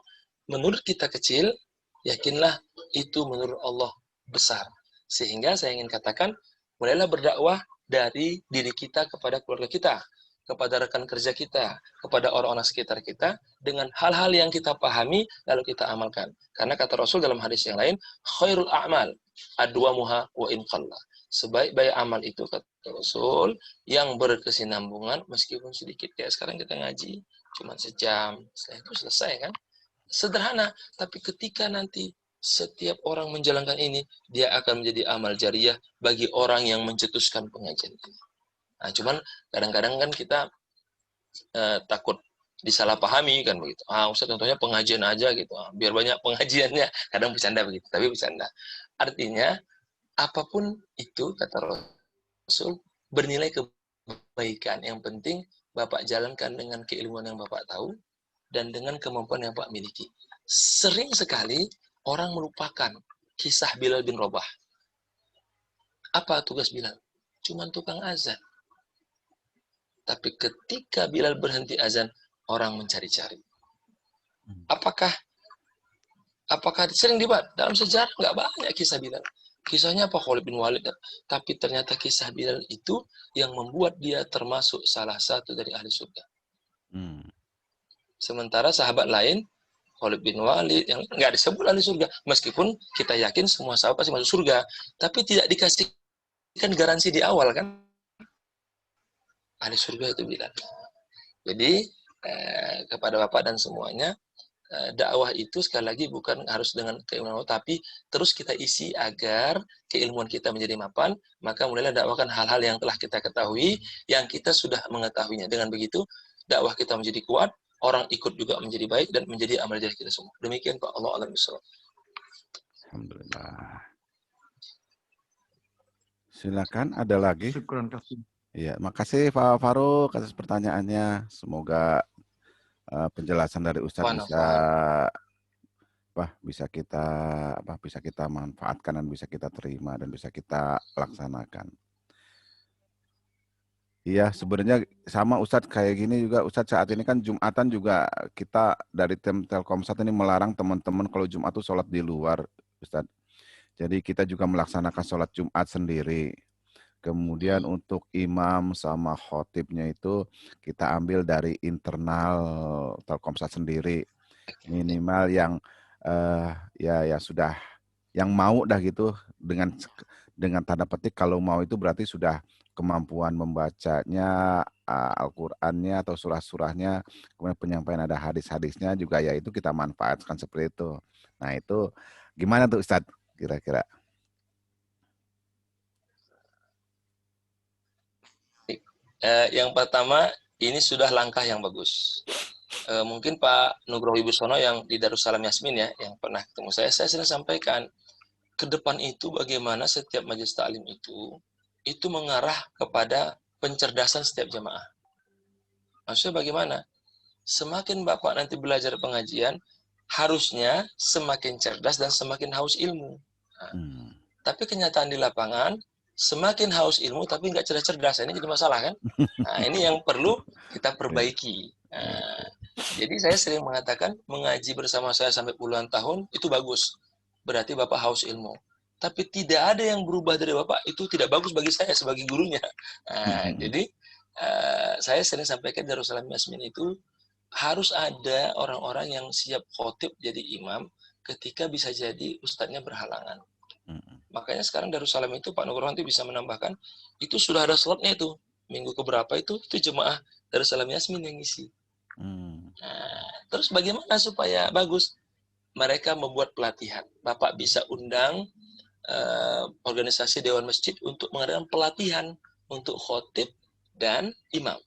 menurut kita kecil, yakinlah itu menurut Allah besar. Sehingga saya ingin katakan, mulailah berdakwah dari diri kita kepada keluarga kita, kepada rekan kerja kita, kepada orang-orang sekitar kita, dengan hal-hal yang kita pahami, lalu kita amalkan. Karena kata Rasul dalam hadis yang lain, khairul a'mal, adwamuha wa in qalla. Sebaik-baik amal itu, kata Rasul, yang berkesinambungan, meskipun sedikit. Kayak sekarang kita ngaji, cuma sejam, setelah itu selesai kan? Sederhana, tapi ketika nanti setiap orang menjalankan ini, dia akan menjadi amal jariyah bagi orang yang mencetuskan pengajian ini. Nah, cuman kadang-kadang kan kita takut disalahpahami kan begitu. Ustaz contohnya pengajian aja gitu. Biar banyak pengajiannya. Kadang bercanda begitu, tapi bercanda. Artinya apapun itu kata Rasul bernilai kebaikan. Yang penting Bapak jalankan dengan keilmuan yang Bapak tahu dan dengan kemampuan yang Bapak miliki. Sering sekali orang melupakan kisah Bilal bin Rabah. Apa tugas Bilal? Cuman tukang azan. Tapi ketika Bilal berhenti azan, orang mencari-cari. Apakah sering dibahas? Dalam sejarah nggak banyak kisah Bilal. Kisahnya apa? Khalid bin Walid. Tapi ternyata kisah Bilal itu yang membuat dia termasuk salah satu dari ahli surga. Sementara sahabat lain, Khalid bin Walid, yang nggak disebut ahli surga. Meskipun kita yakin semua sahabat pasti masuk surga. Tapi tidak dikasihkan garansi di awal kan. Ahli surga itu Bilal. Jadi kepada Bapak dan semuanya, dakwah itu sekali lagi bukan harus dengan keilmuan, tapi terus kita isi agar keilmuan kita menjadi mapan, maka mulailah dakwahkan hal-hal yang telah kita ketahui, yang kita sudah mengetahuinya. Dengan begitu, dakwah kita menjadi kuat, orang ikut juga menjadi baik, dan menjadi amal jariah kita semua. Demikian Pak. Allah a'lam bishawab. Alhamdulillah. Silakan, ada lagi? Syukran kasih. Iya, makasih Pak Faruk atas pertanyaannya. Semoga penjelasan dari Ustadz bisa kita manfaatkan dan bisa kita terima dan bisa kita laksanakan. Iya, sebenarnya sama Ustadz kayak gini juga. Ustadz saat ini kan Jumatan juga kita dari tim Telkomsat ini melarang teman-teman kalau Jumat itu sholat di luar, Ustadz. Jadi kita juga melaksanakan sholat Jumat sendiri. Kemudian untuk imam sama khotibnya itu kita ambil dari internal Telkomsat sendiri. Minimal yang ya sudah yang mau dah gitu dengan tanda petik kalau mau itu berarti sudah kemampuan membacanya Al-Qur'annya atau surah-surahnya, kemudian penyampaian ada hadis-hadisnya juga ya itu kita manfaatkan seperti itu. Nah, itu gimana tuh Ustadz kira-kira? Yang pertama, ini sudah langkah yang bagus. Mungkin Pak Nugroho Wibisono yang di Darussalam Yasmin ya, yang pernah ketemu saya sering sampaikan, ke depan itu bagaimana setiap majelis taklim itu mengarah kepada pencerdasan setiap jamaah. Maksudnya bagaimana? Semakin Bapak nanti belajar pengajian, harusnya semakin cerdas dan semakin haus ilmu. Nah, tapi kenyataan di lapangan, semakin haus ilmu tapi nggak cerdas-cerdas, ini jadi masalah kan? Nah, ini yang perlu kita perbaiki. Nah, jadi saya sering mengatakan mengaji bersama saya sampai puluhan tahun itu bagus, berarti Bapak haus ilmu. Tapi tidak ada yang berubah dari Bapak, itu tidak bagus bagi saya sebagai gurunya. Nah, jadi saya sering sampaikan Darussalam Yasmin itu harus ada orang-orang yang siap khotib jadi imam ketika bisa jadi ustadznya berhalangan. Makanya sekarang Darussalam itu Pak Nugroho nanti bisa menambahkan itu sudah ada slotnya itu minggu keberapa itu jemaah Darussalam Yasmin yang ngisi. Nah, terus bagaimana supaya bagus? Mereka membuat pelatihan. Bapak bisa undang organisasi Dewan Masjid untuk mengadakan pelatihan untuk khotib dan imam.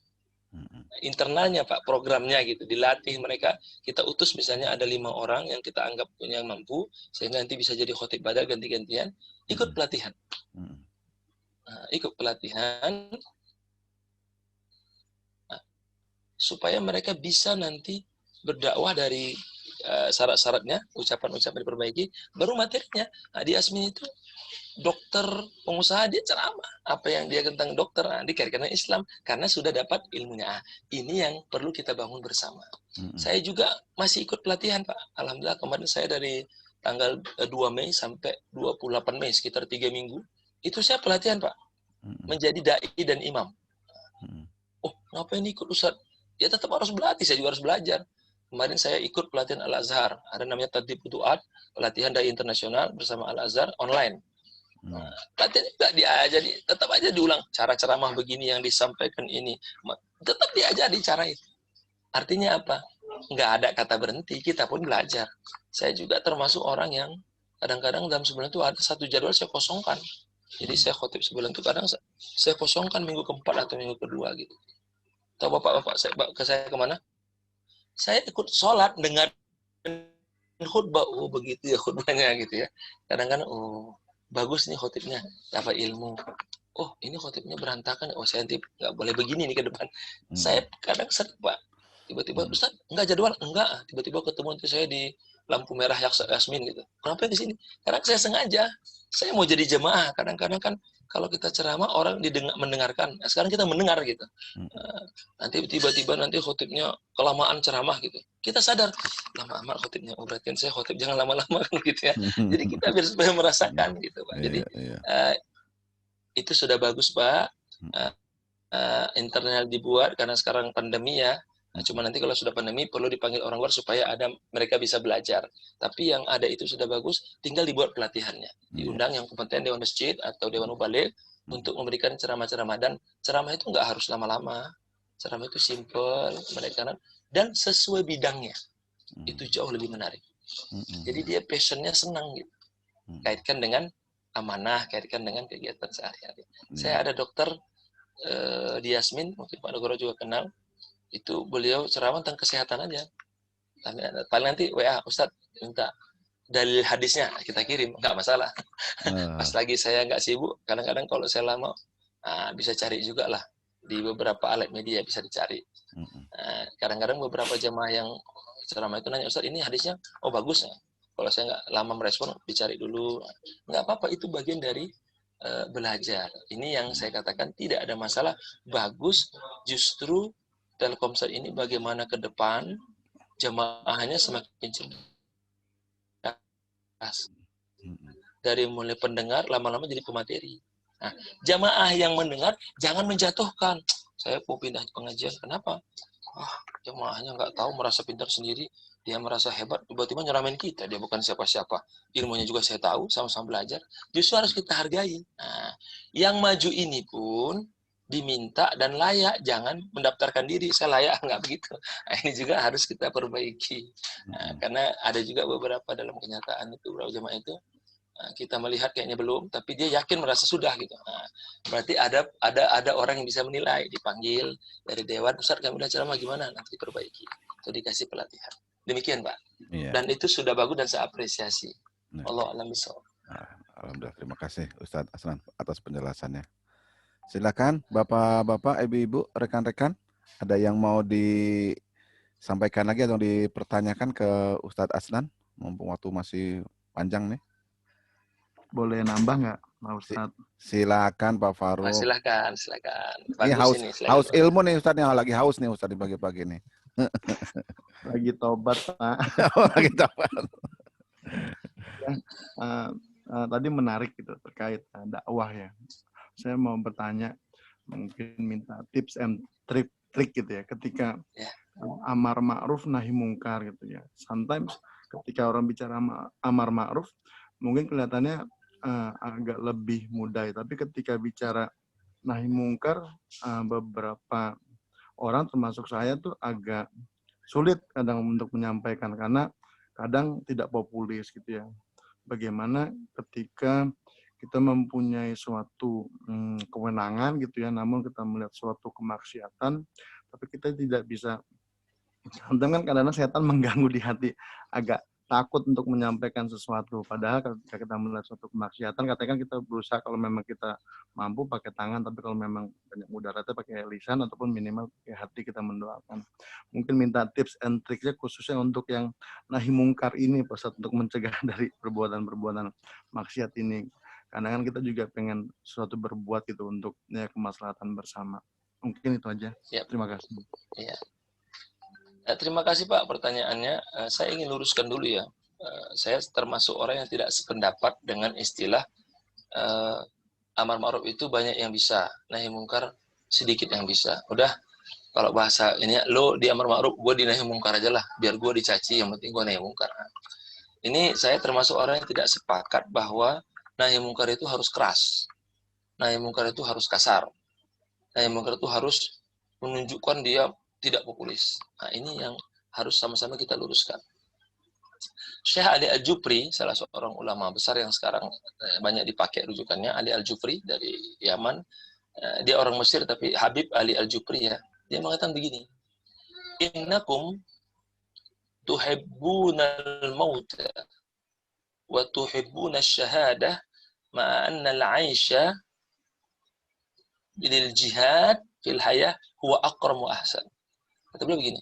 Internalnya Pak, programnya gitu, dilatih mereka. Kita utus misalnya ada 5 orang yang kita anggap punya mampu, sehingga nanti bisa jadi khotib badal ganti-gantian, ikut pelatihan. Nah, ikut pelatihan, supaya mereka bisa nanti berdakwah dari syarat-syaratnya, ucapan-ucapan diperbaiki, baru materinya. Nah, di Yasmin itu dokter pengusaha, dia ceramah apa yang dia tentang dokter, dikaitkan dengan Islam karena sudah dapat ilmunya. Ini yang perlu kita bangun bersama. Saya juga masih ikut pelatihan, Pak. Alhamdulillah kemarin saya dari tanggal 2 Mei sampai 28 Mei sekitar 3 minggu itu saya pelatihan, Pak, menjadi dai dan imam. Oh, ngapain ikut Ustaz? Ya tetap harus berlatih, saya juga harus belajar. Kemarin saya ikut pelatihan Al-Azhar, ada namanya Tadrib Futuhat, pelatihan dai internasional bersama Al-Azhar online. Latihan nggak diajari, tetap aja diulang cara ceramah begini yang disampaikan ini, tetap diajari cara itu. Artinya apa? Nggak ada kata berhenti, kita pun belajar. Saya juga termasuk orang yang kadang-kadang dalam sebulan itu ada satu jadwal saya kosongkan. Jadi saya khotib sebulan itu kadang saya kosongkan minggu keempat atau minggu kedua gitu. Tahu bapak-bapak saya kemana? Saya ikut sholat dengan khutbah. Oh begitu ya khutbahnya gitu ya. Kadang-kadang bagus nih khotibnya, dapat ilmu. Oh ini khotibnya berantakan. Oh saya nanti nggak boleh begini nih ke depan. Saya kadang sering, Pak. Tiba-tiba Ustaz enggak jadwal, enggak. Tiba-tiba ketemu nanti saya di lampu merah Yasmin gitu. Kenapa di sini? Karena saya sengaja. Saya mau jadi jemaah. Kadang-kadang kan kalau kita ceramah orang mendengarkan. Nah, sekarang kita mendengar gitu. Nanti tiba-tiba nanti khotibnya kelamaan ceramah gitu. Kita sadar lama amat khotibnya. Oh berarti saya khotib jangan lama-lama kan gitu ya. Jadi kita biar supaya merasakan gitu, Pak. Jadi itu sudah bagus, Pak. Internal dibuat karena sekarang pandemi ya. Nah, cuma nanti kalau sudah pandemi perlu dipanggil orang luar supaya mereka bisa belajar. Tapi yang ada itu sudah bagus, tinggal dibuat pelatihannya. Diundang yang kompeten Dewan Masjid atau Dewan Mubalik untuk memberikan ceramah-ceramah, dan ceramah itu nggak harus lama-lama. Ceramah itu simple, mereka dan sesuai bidangnya. Itu jauh lebih menarik. Jadi dia passionnya senang gitu. Kaitkan dengan amanah, kaitkan dengan kegiatan sehari-hari. Saya ada dokter di Yasmin, mungkin Pak Nugoro juga kenal. Itu beliau ceramah tentang kesehatan aja. Paling nanti WA, Ustadz minta dalil hadisnya, kita kirim, nggak masalah. Pas lagi saya nggak sibuk, kadang-kadang kalau saya lama, bisa cari juga lah. Di beberapa alat media bisa dicari. Kadang-kadang beberapa jemaah yang ceramah itu nanya, Ustadz ini hadisnya, oh bagus ya. Kalau saya nggak lama merespon, dicari dulu. Nggak apa-apa, itu bagian dari belajar. Ini yang saya katakan tidak ada masalah. Bagus, justru Telkomsel ini bagaimana ke depan jemaahnya semakin cerdas. Dari mulai pendengar lama-lama jadi pemateri. Nah, jemaah yang mendengar jangan menjatuhkan. Saya mau pindah pengajian, kenapa? Jemaahnya nggak tahu, merasa pintar sendiri, dia merasa hebat, tiba-tiba nyeramain kita, dia bukan siapa-siapa. Ilmunya juga saya tahu, sama-sama belajar. Justru harus kita hargai. Nah, yang maju ini pun diminta dan layak, jangan mendaftarkan diri saya layak, nggak begitu. Nah, ini juga harus kita perbaiki. Karena ada juga beberapa dalam kenyataan itu beberapa jemaah itu kita melihat kayaknya belum, tapi dia yakin merasa sudah gitu. Berarti ada orang yang bisa menilai, dipanggil dari dewan, Ustaz kami udah ceramah gimana, nanti diperbaiki atau dikasih pelatihan. Demikian, Pak. Dan itu sudah bagus dan saya apresiasi. Allah alam bisawab. Alhamdulillah, terima kasih Ustadz Asnan atas penjelasannya. Silakan Bapak-bapak, Ibu-ibu, rekan-rekan, ada yang mau disampaikan lagi atau dipertanyakan ke Ustadz Asnan? Mumpung waktu masih panjang nih. Boleh nambah nggak, Pak Ustadz? Silakan Pak Farouk. Silakan. Ini haus ilmu nih Ustadz, yang lagi haus nih Ustadz di pagi-pagi nih. Lagi tobat, Pak. Lagi tobat. Tadi menarik gitu terkait dakwah ya. Saya mau bertanya, mungkin minta tips and trik gitu ya, ketika amar ma'ruf nahi mungkar gitu ya. Sometimes ketika orang bicara amar ma'ruf, mungkin kelihatannya agak lebih mudah, tapi ketika bicara nahi mungkar, beberapa orang termasuk saya tuh agak sulit kadang untuk menyampaikan, karena kadang tidak populis gitu ya. Bagaimana ketika kita mempunyai suatu kewenangan gitu ya, namun kita melihat suatu kemaksiatan, tapi kita tidak bisa. Kadang-kadang setan mengganggu di hati, agak takut untuk menyampaikan sesuatu. Padahal ketika kita melihat suatu kemaksiatan, katakan kita berusaha kalau memang kita mampu pakai tangan, tapi kalau memang banyak mudaratnya pakai lisan ataupun minimal pakai hati kita mendoakan. Mungkin minta tips and triknya khususnya untuk yang nahi mungkar ini, Pak Ustadz, untuk mencegah dari perbuatan-perbuatan maksiat ini. Karena kan kita juga pengen sesuatu berbuat gitu untuk ya, kemaslahatan bersama. Mungkin itu aja. Ya. Terima kasih. Iya. Terima kasih Pak pertanyaannya. Saya ingin luruskan dulu ya. Saya termasuk orang yang tidak sependapat dengan istilah amar ma'ruf itu banyak yang bisa, nahi mungkar sedikit yang bisa. Udah, kalau bahasa ini lo di amar ma'ruf, gue di nahi mungkar aja lah, biar gue dicaci, yang penting gue nahi mungkar. Ini saya termasuk orang yang tidak sepakat bahwa nahi mungkar itu harus keras, nahi mungkar itu harus kasar, nahi mungkar itu harus menunjukkan dia tidak populis. Nah, ini yang harus sama-sama kita luruskan. Syekh Ali Al-Jufri, salah seorang ulama besar yang sekarang banyak dipakai rujukannya, Ali Al-Jufri dari Yaman. Dia orang Mesir tapi Habib Ali Al-Jufri ya. Dia mengatakan begini, innakum tuhibbunal mauta wa tuhibbunal syahadah ma'anna al-'aisha lil jihad fil hayah huwa aqramu ahsan. Kata beliau begini,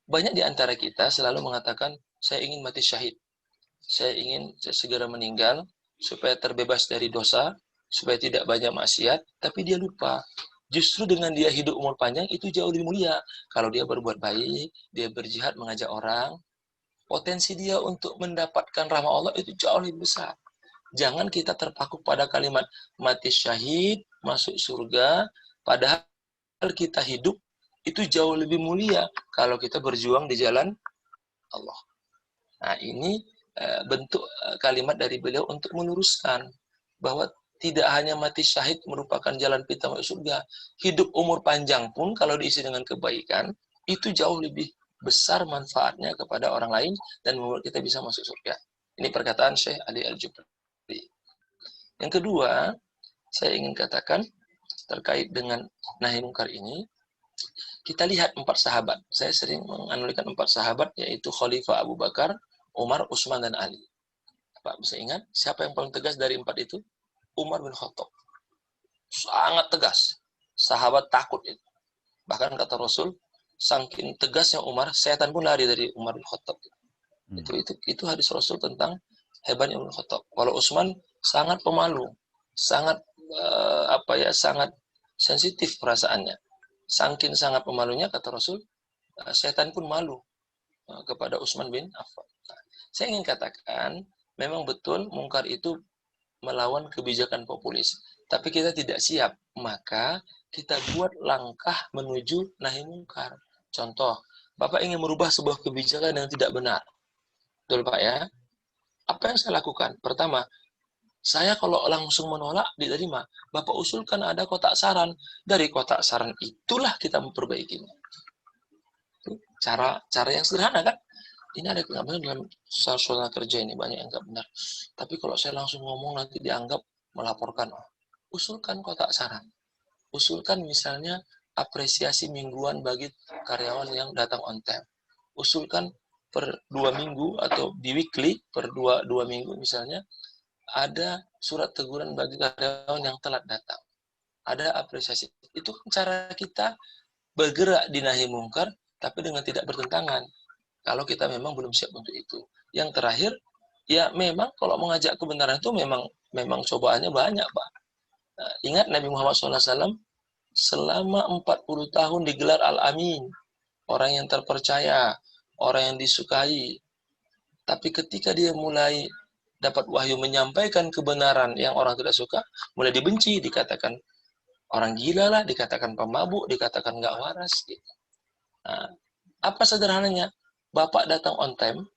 banyak di antara kita selalu mengatakan, saya ingin mati syahid, saya ingin segera meninggal, supaya terbebas dari dosa, supaya tidak banyak maksiat, tapi dia lupa. Justru dengan dia hidup umur panjang, itu jauh lebih mulia. Kalau dia berbuat baik, dia berjihad mengajak orang, potensi dia untuk mendapatkan rahmat Allah itu jauh lebih besar. Jangan kita terpaku pada kalimat mati syahid, masuk surga, padahal kita hidup, itu jauh lebih mulia kalau kita berjuang di jalan Allah. Nah, ini bentuk kalimat dari beliau untuk meluruskan bahwa tidak hanya mati syahid merupakan jalan pintu masuk surga, hidup umur panjang pun kalau diisi dengan kebaikan, itu jauh lebih besar manfaatnya kepada orang lain dan membuat kita bisa masuk surga. Ini perkataan Syekh Ali Al-Jufri. Yang kedua, saya ingin katakan terkait dengan nahi mungkar ini, kita lihat 4 sahabat. Saya sering menganalikan 4 sahabat, yaitu Khalifah Abu Bakar, Umar, Utsman, dan Ali. Pak bisa ingat siapa yang paling tegas dari 4 itu? Umar bin Khattab. Sangat tegas. Sahabat takut itu. Bahkan kata Rasul, saking tegasnya Umar, setan pun lari dari Umar bin Khattab. Itu hadis Rasul tentang hebatnya Umar bin Khattab. Kalau Utsman sangat pemalu, sangat sangat sensitif perasaannya. Saking sangat pemalunya, kata Rasul, setan pun malu kepada Utsman bin Affan. Nah, saya ingin katakan, memang betul mungkar itu melawan kebijakan populis. Tapi kita tidak siap, maka kita buat langkah menuju nahi mungkar. Contoh, Bapak ingin merubah sebuah kebijakan yang tidak benar. Betul Pak ya? Apa yang saya lakukan? Pertama, saya kalau langsung menolak diterima. Bapak usulkan ada kotak saran. Dari kotak saran itulah kita memperbaikinya. Cara yang sederhana kan? Ini ada nggak benar dalam suasana kerja ini, banyak yang nggak benar. Tapi kalau saya langsung ngomong nanti dianggap melaporkan. Usulkan kotak saran. Usulkan misalnya apresiasi mingguan bagi karyawan yang datang on time. Usulkan per 2 minggu atau bi-weekly per 2 minggu misalnya ada surat teguran bagi karyawan yang telat datang. Ada apresiasi. Itu cara kita bergerak di nahi mungkar, tapi dengan tidak bertentangan. Kalau kita memang belum siap untuk itu. Yang terakhir, ya memang kalau mengajak kebenaran itu memang cobaannya banyak, Pak. Nah, ingat Nabi Muhammad SAW selama 40 tahun digelar Al-Amin. Orang yang terpercaya, orang yang disukai. Tapi ketika dia mulai dapat wahyu menyampaikan kebenaran yang orang tidak suka, mulai dibenci, dikatakan orang gila lah, dikatakan pemabuk, dikatakan nggak waras. Gitu. Nah, apa sederhananya? Bapak datang on time,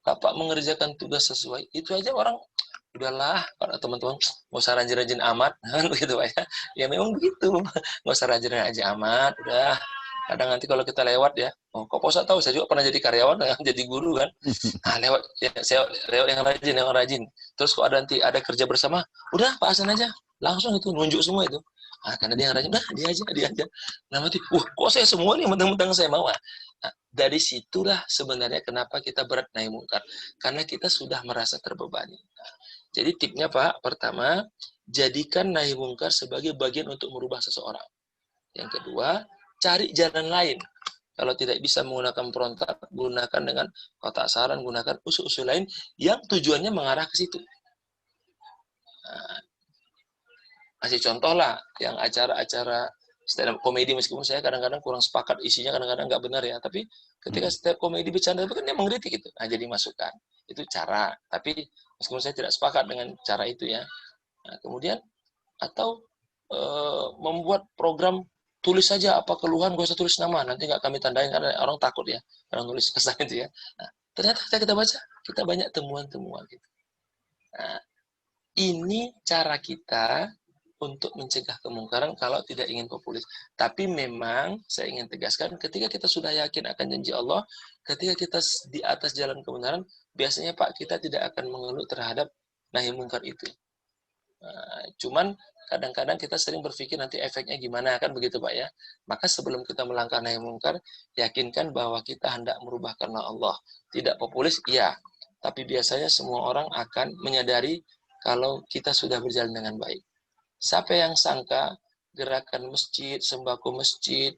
Bapak mengerjakan tugas sesuai, itu aja orang, udahlah, para teman-teman, nggak usah rajin-rajin amat, begitu Pak ya. Ya memang begitu, nggak usah rajin-rajin amat, udah. Kadang nanti kalau kita lewat ya, kok Posa tahu, saya juga pernah jadi karyawan, jadi guru kan. Nah, lewat yang rajin. Terus kok ada kerja bersama, udah Pak Hasan aja, langsung itu nunjuk semua itu. Karena dia yang rajin, dia aja. Nah, mati, kok saya semua nih mentang-mentang saya mau. Nah, dari situlah sebenarnya kenapa kita berat nahi mungkar. Karena kita sudah merasa terbebani. Nah, jadi tipnya Pak, pertama, jadikan nahi mungkar sebagai bagian untuk merubah seseorang. Yang kedua, cari jalan lain. Kalau tidak bisa menggunakan perontak, gunakan dengan kotak saran, gunakan usul-usul lain yang tujuannya mengarah ke situ. Nah, kasih contoh lah, yang acara-acara stand up komedi, meskipun saya kadang-kadang kurang sepakat isinya, kadang-kadang nggak benar ya, tapi ketika stand up komedi bercanda itu kan dia mengkritik itu, nah jadi masukan. Itu cara, tapi meskipun saya tidak sepakat dengan cara itu ya. Nah, kemudian, atau membuat program tulis saja apa keluhan, gak usah tulis nama, nanti nggak kami tandain, karena orang takut ya, kalau nulis kesan itu ya. Nah, ternyata kita baca, kita banyak temuan-temuan gitu. Nah, ini cara kita untuk mencegah kemungkaran kalau tidak ingin populis. Tapi memang saya ingin tegaskan, ketika kita sudah yakin akan janji Allah, ketika kita di atas jalan kebenaran, biasanya Pak, kita tidak akan mengeluh terhadap nahi mungkar itu. Cuman kadang-kadang kita sering berpikir nanti efeknya gimana, kan begitu Pak ya. Maka sebelum kita melangkah nahi mungkar, yakinkan bahwa kita hendak merubah karena Allah. Tidak populis, iya. Tapi biasanya semua orang akan menyadari kalau kita sudah berjalan dengan baik. Siapa yang sangka gerakan masjid, sembako masjid,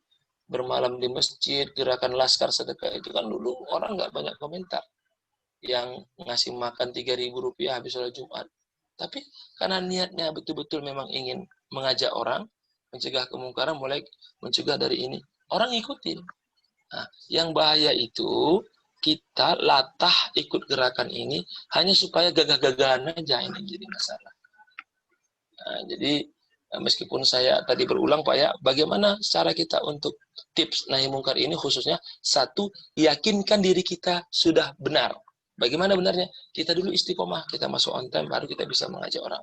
bermalam di masjid, gerakan laskar sedekah itu kan dulu orang nggak banyak komentar. Yang ngasih makan 3.000 rupiah habis sholat Jumat. Tapi karena niatnya betul-betul memang ingin mengajak orang, mencegah kemungkaran, mulai mencegah dari ini. Orang ikutin. Nah, yang bahaya itu, kita latah ikut gerakan ini hanya supaya gagah-gagahan aja, ini jadi masalah. Nah, jadi meskipun saya tadi berulang Pak ya, bagaimana cara kita untuk tips nahi mungkar ini khususnya, satu, yakinkan diri kita sudah benar. Bagaimana benarnya? Kita dulu istiqomah, kita masuk on time, baru kita bisa mengajak orang.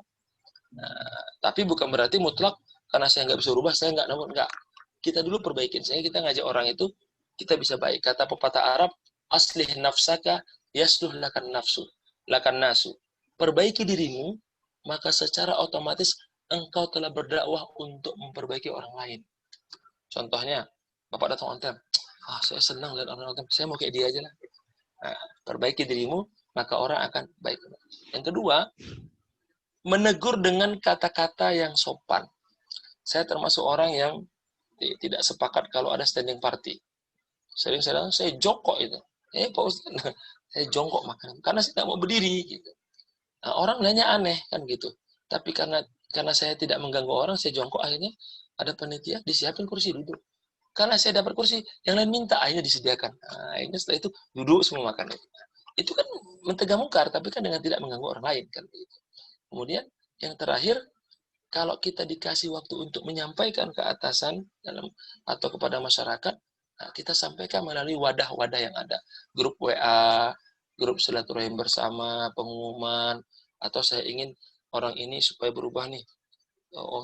Nah, tapi bukan berarti mutlak, karena saya nggak bisa rubah, saya nggak, namun nggak. Kita dulu perbaikin, saya kita ngajak orang itu, kita bisa baik. Kata pepatah Arab, aslih nafsaka yasluh lakan nafsu, lakan nasu. Perbaiki dirimu, maka secara otomatis engkau telah berdakwah untuk memperbaiki orang lain. Contohnya, Bapak datang on time, saya senang lihat orang on time, saya mau kayak dia aja lah. Nah, perbaiki dirimu, maka orang akan baik. Yang kedua, menegur dengan kata-kata yang sopan. Saya termasuk orang yang tidak sepakat kalau ada standing party. Sering saya jongkok itu. Pak Ustaz, saya jongkok makan karena saya tidak mau berdiri gitu. Nah, orang nanya aneh kan gitu. Tapi karena saya tidak mengganggu orang, saya jongkok, akhirnya ada panitia disiapin kursi duduk. Karena saya dapat kursi, yang lain minta, akhirnya disediakan. Nah, akhirnya setelah itu duduk semua makan. Itu kan mencegah mungkar, tapi kan dengan tidak mengganggu orang lain kan begitu. Kemudian yang terakhir, kalau kita dikasih waktu untuk menyampaikan ke atasan atau kepada masyarakat, kita sampaikan melalui wadah-wadah yang ada, grup WA, grup silaturahim bersama, pengumuman, atau saya ingin orang ini supaya berubah nih.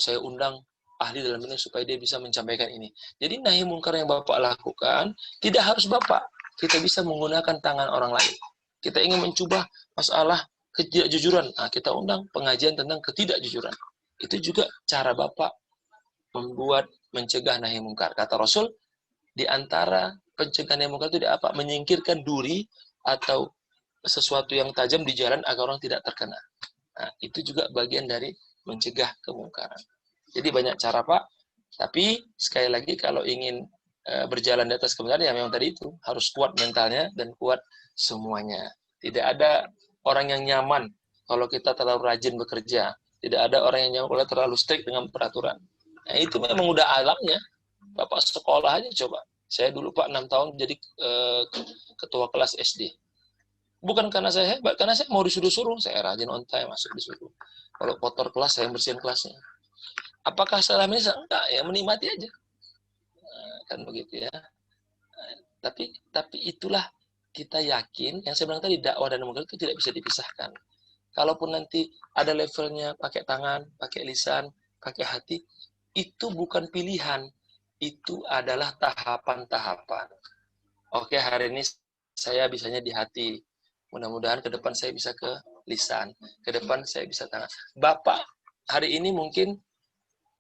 Saya undang ahli dalam ini supaya dia bisa menyampaikan ini. Jadi nahi mungkar yang Bapak lakukan, tidak harus Bapak. Kita bisa menggunakan tangan orang lain. Kita ingin mencoba masalah ketidakjujuran. Nah, kita undang pengajian tentang ketidakjujuran. Itu juga cara Bapak membuat mencegah nahi mungkar. Kata Rasul, di antara pencegahan nahi mungkar itu apa? Menyingkirkan duri atau sesuatu yang tajam di jalan agar orang tidak terkena. Nah, itu juga bagian dari mencegah kemungkaran. Jadi banyak cara Pak, tapi sekali lagi kalau ingin berjalan di atas kebenaran, ya memang tadi itu harus kuat mentalnya dan kuat semuanya. Tidak ada orang yang nyaman kalau kita terlalu rajin bekerja. Tidak ada orang yang nyaman kalau terlalu strict dengan peraturan. Nah, itu memang udah alamnya. Bapak sekolah aja coba. Saya dulu Pak 6 tahun jadi ketua kelas SD. Bukan karena saya hebat, karena saya mau disuruh-suruh. Saya rajin on time, masuk disuruh. Kalau kotor kelas, saya bersihin kelasnya. Apakah salah ini? Enggak, ya menikmati aja. Nah, kan begitu ya. Nah, tapi itulah kita yakin, yang saya bilang tadi, dakwah dan mungkar itu tidak bisa dipisahkan. Kalaupun nanti ada levelnya pakai tangan, pakai lisan, pakai hati, itu bukan pilihan. Itu adalah tahapan-tahapan. Oke, hari ini saya bisanya di hati. Mudah-mudahan ke depan saya bisa ke lisan. Ke depan saya bisa tangan. Bapak hari ini mungkin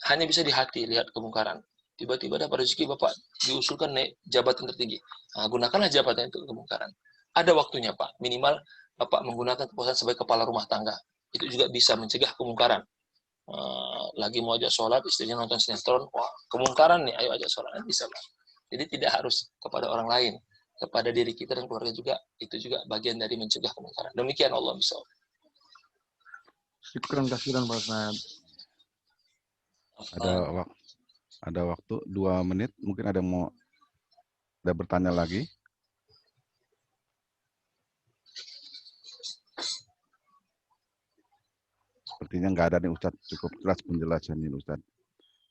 hanya bisa di hati lihat kemungkaran. Tiba-tiba dapat rezeki Bapak diusulkan naik jabatan tertinggi. Nah, gunakanlah jabatan itu kemungkaran. Ada waktunya Pak, minimal Bapak menggunakan kekuasaan sebagai kepala rumah tangga. Itu juga bisa mencegah kemungkaran. Lagi mau ajak sholat, istrinya nonton sinetron, wah kemungkaran nih, ayo ajak sholat, bisa Pak. Jadi tidak harus kepada orang lain, kepada diri kita dan keluarga juga, itu juga bagian dari mencegah kemungkaran. Demikian Allah bisa. Syukran kasihan Pak Ustaz. Ada waktu 2 menit, mungkin ada bertanya lagi. Sepertinya nggak ada nih Ustadz, cukup jelas penjelasannya Ustadz.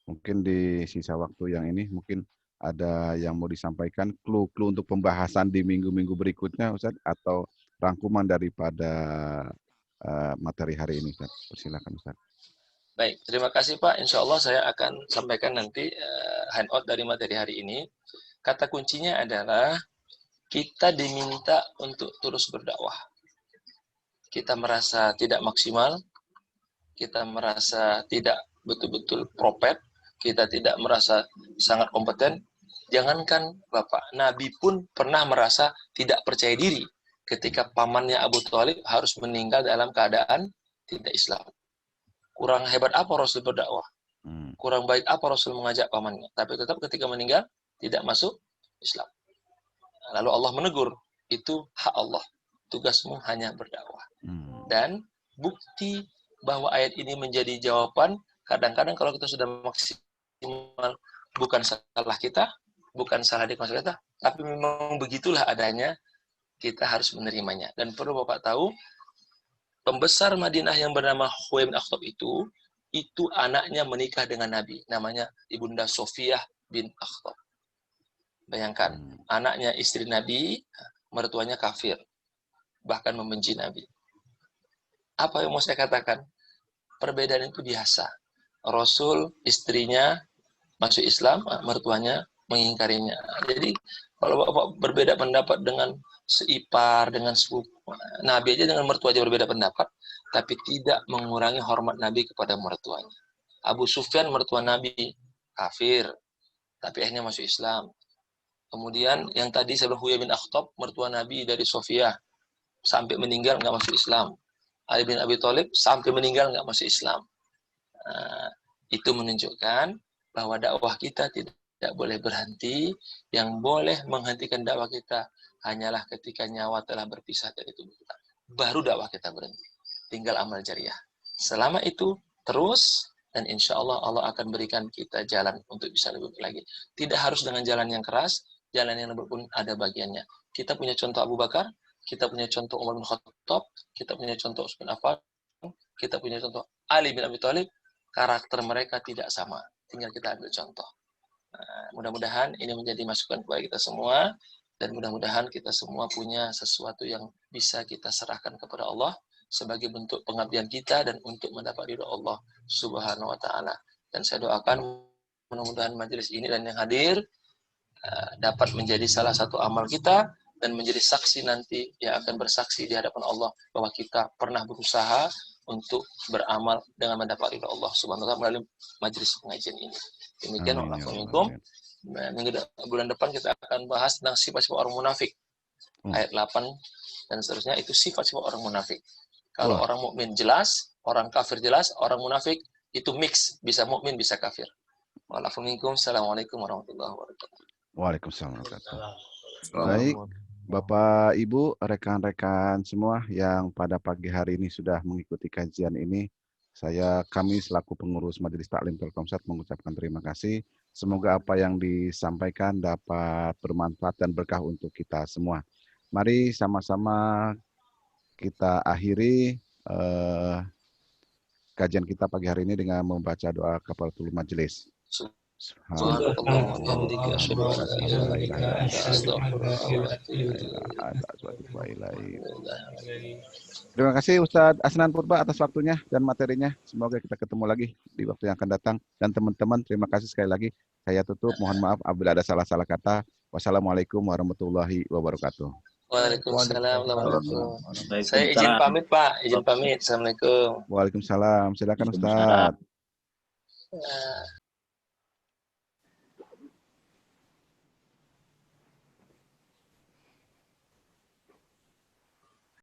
Mungkin di sisa waktu yang ini mungkin ada yang mau disampaikan, clue-clue untuk pembahasan di minggu-minggu berikutnya Ustadz, atau rangkuman daripada materi hari ini Ustadz. Persilakan Ustadz. Baik, terima kasih Pak. Insya Allah saya akan sampaikan nanti handout dari materi hari ini. Kata kuncinya adalah kita diminta untuk terus berdakwah. Kita merasa tidak maksimal, kita merasa tidak betul-betul propet, kita tidak merasa sangat kompeten. Jangankan Bapak, Nabi pun pernah merasa tidak percaya diri ketika pamannya Abu Thalib harus meninggal dalam keadaan tidak Islam. Kurang hebat apa Rasul berdakwah? Kurang baik apa Rasul mengajak pamannya? Tapi tetap ketika meninggal tidak masuk Islam. Lalu Allah menegur, itu hak Allah. Tugasmu hanya berdakwah. Dan bukti bahwa ayat ini menjadi jawaban, kadang-kadang kalau kita sudah maksimal, bukan salah kita, bukan salah di maksud kita, tapi memang begitulah adanya, kita harus menerimanya. Dan perlu Bapak tahu, pembesar Madinah yang bernama Huyai bin Akhtab itu anaknya menikah dengan Nabi, namanya Ibunda Sofiyah bin Akhtab. Bayangkan, anaknya istri Nabi, mertuanya kafir, bahkan membenci Nabi. Apa yang mau saya katakan? Perbedaan itu biasa. Rasul, istrinya masuk Islam, mertuanya mengingkarinya. Jadi, kalau Bapak berbeda pendapat dengan seipar, dengan sepupu, Nabi aja dengan mertua aja berbeda pendapat, tapi tidak mengurangi hormat Nabi kepada mertuanya. Abu Sufyan mertua Nabi kafir, tapi akhirnya masuk Islam. Kemudian yang tadi saya bilang Huyai bin Akhtab, mertua Nabi dari Sofiyah, sampai meninggal nggak masuk Islam. Ali bin Abi Thalib sampai meninggal nggak masuk Islam. Itu menunjukkan bahwa dakwah kita tidak boleh berhenti. Yang boleh menghentikan dakwah kita hanyalah ketika nyawa telah berpisah dari tubuh kita. Baru dakwah kita berhenti. Tinggal amal jariah. Selama itu terus, dan insya Allah Allah akan berikan kita jalan untuk bisa lebih baik lagi. Tidak harus dengan jalan yang keras, jalan yang lembut pun ada bagiannya. Kita punya contoh Abu Bakar, kita punya contoh Umar bin Khattab, kita punya contoh Utsman bin Affan, kita punya contoh Ali bin Abi Thalib. Karakter mereka tidak sama. Tinggal kita ambil contoh. Mudah-mudahan ini menjadi masukan kepada kita semua, dan mudah-mudahan kita semua punya sesuatu yang bisa kita serahkan kepada Allah sebagai bentuk pengabdian kita dan untuk mendapat ridho Allah Subhanahu wa taala. Dan saya doakan mudah-mudahan majelis ini dan yang hadir dapat menjadi salah satu amal kita dan menjadi saksi nanti yang akan bersaksi di hadapan Allah bahwa kita pernah berusaha untuk beramal dengan mendapat ridho Allah Subhanahu wa taala melalui majelis pengajian ini. Demikian wassalamualaikum. Bulan depan kita akan bahas tentang sifat-sifat orang munafik. Ayat 8 dan seterusnya itu sifat-sifat orang munafik. Kalau orang mukmin jelas, orang kafir jelas, orang munafik itu mix, bisa mukmin bisa kafir. Assalamualaikum warahmatullahi wabarakatuh. Waalaikumsalam warahmatullahi wabarakatuh. Baik, Bapak, Ibu, rekan-rekan semua yang pada pagi hari ini sudah mengikuti kajian ini, kami selaku pengurus Majelis Taklim Telkomsat mengucapkan terima kasih. Semoga apa yang disampaikan dapat bermanfaat dan berkah untuk kita semua. Mari sama-sama kita akhiri kajian kita pagi hari ini dengan membaca doa kafaratul majelis. Terima kasih Ustadz Asnan Purba atas waktunya dan materinya. Semoga kita ketemu lagi di waktu yang akan datang. Dan teman-teman, terima kasih sekali lagi. Saya tutup, mohon maaf apabila ada salah-salah kata. Wassalamualaikum warahmatullahi wabarakatuh. Waalaikumsalam warahmatullahi wabarakatuh. Saya izin pamit Pak, izin pamit. Assalamualaikum. Waalaikumsalam. Silakan Ustadz. eh,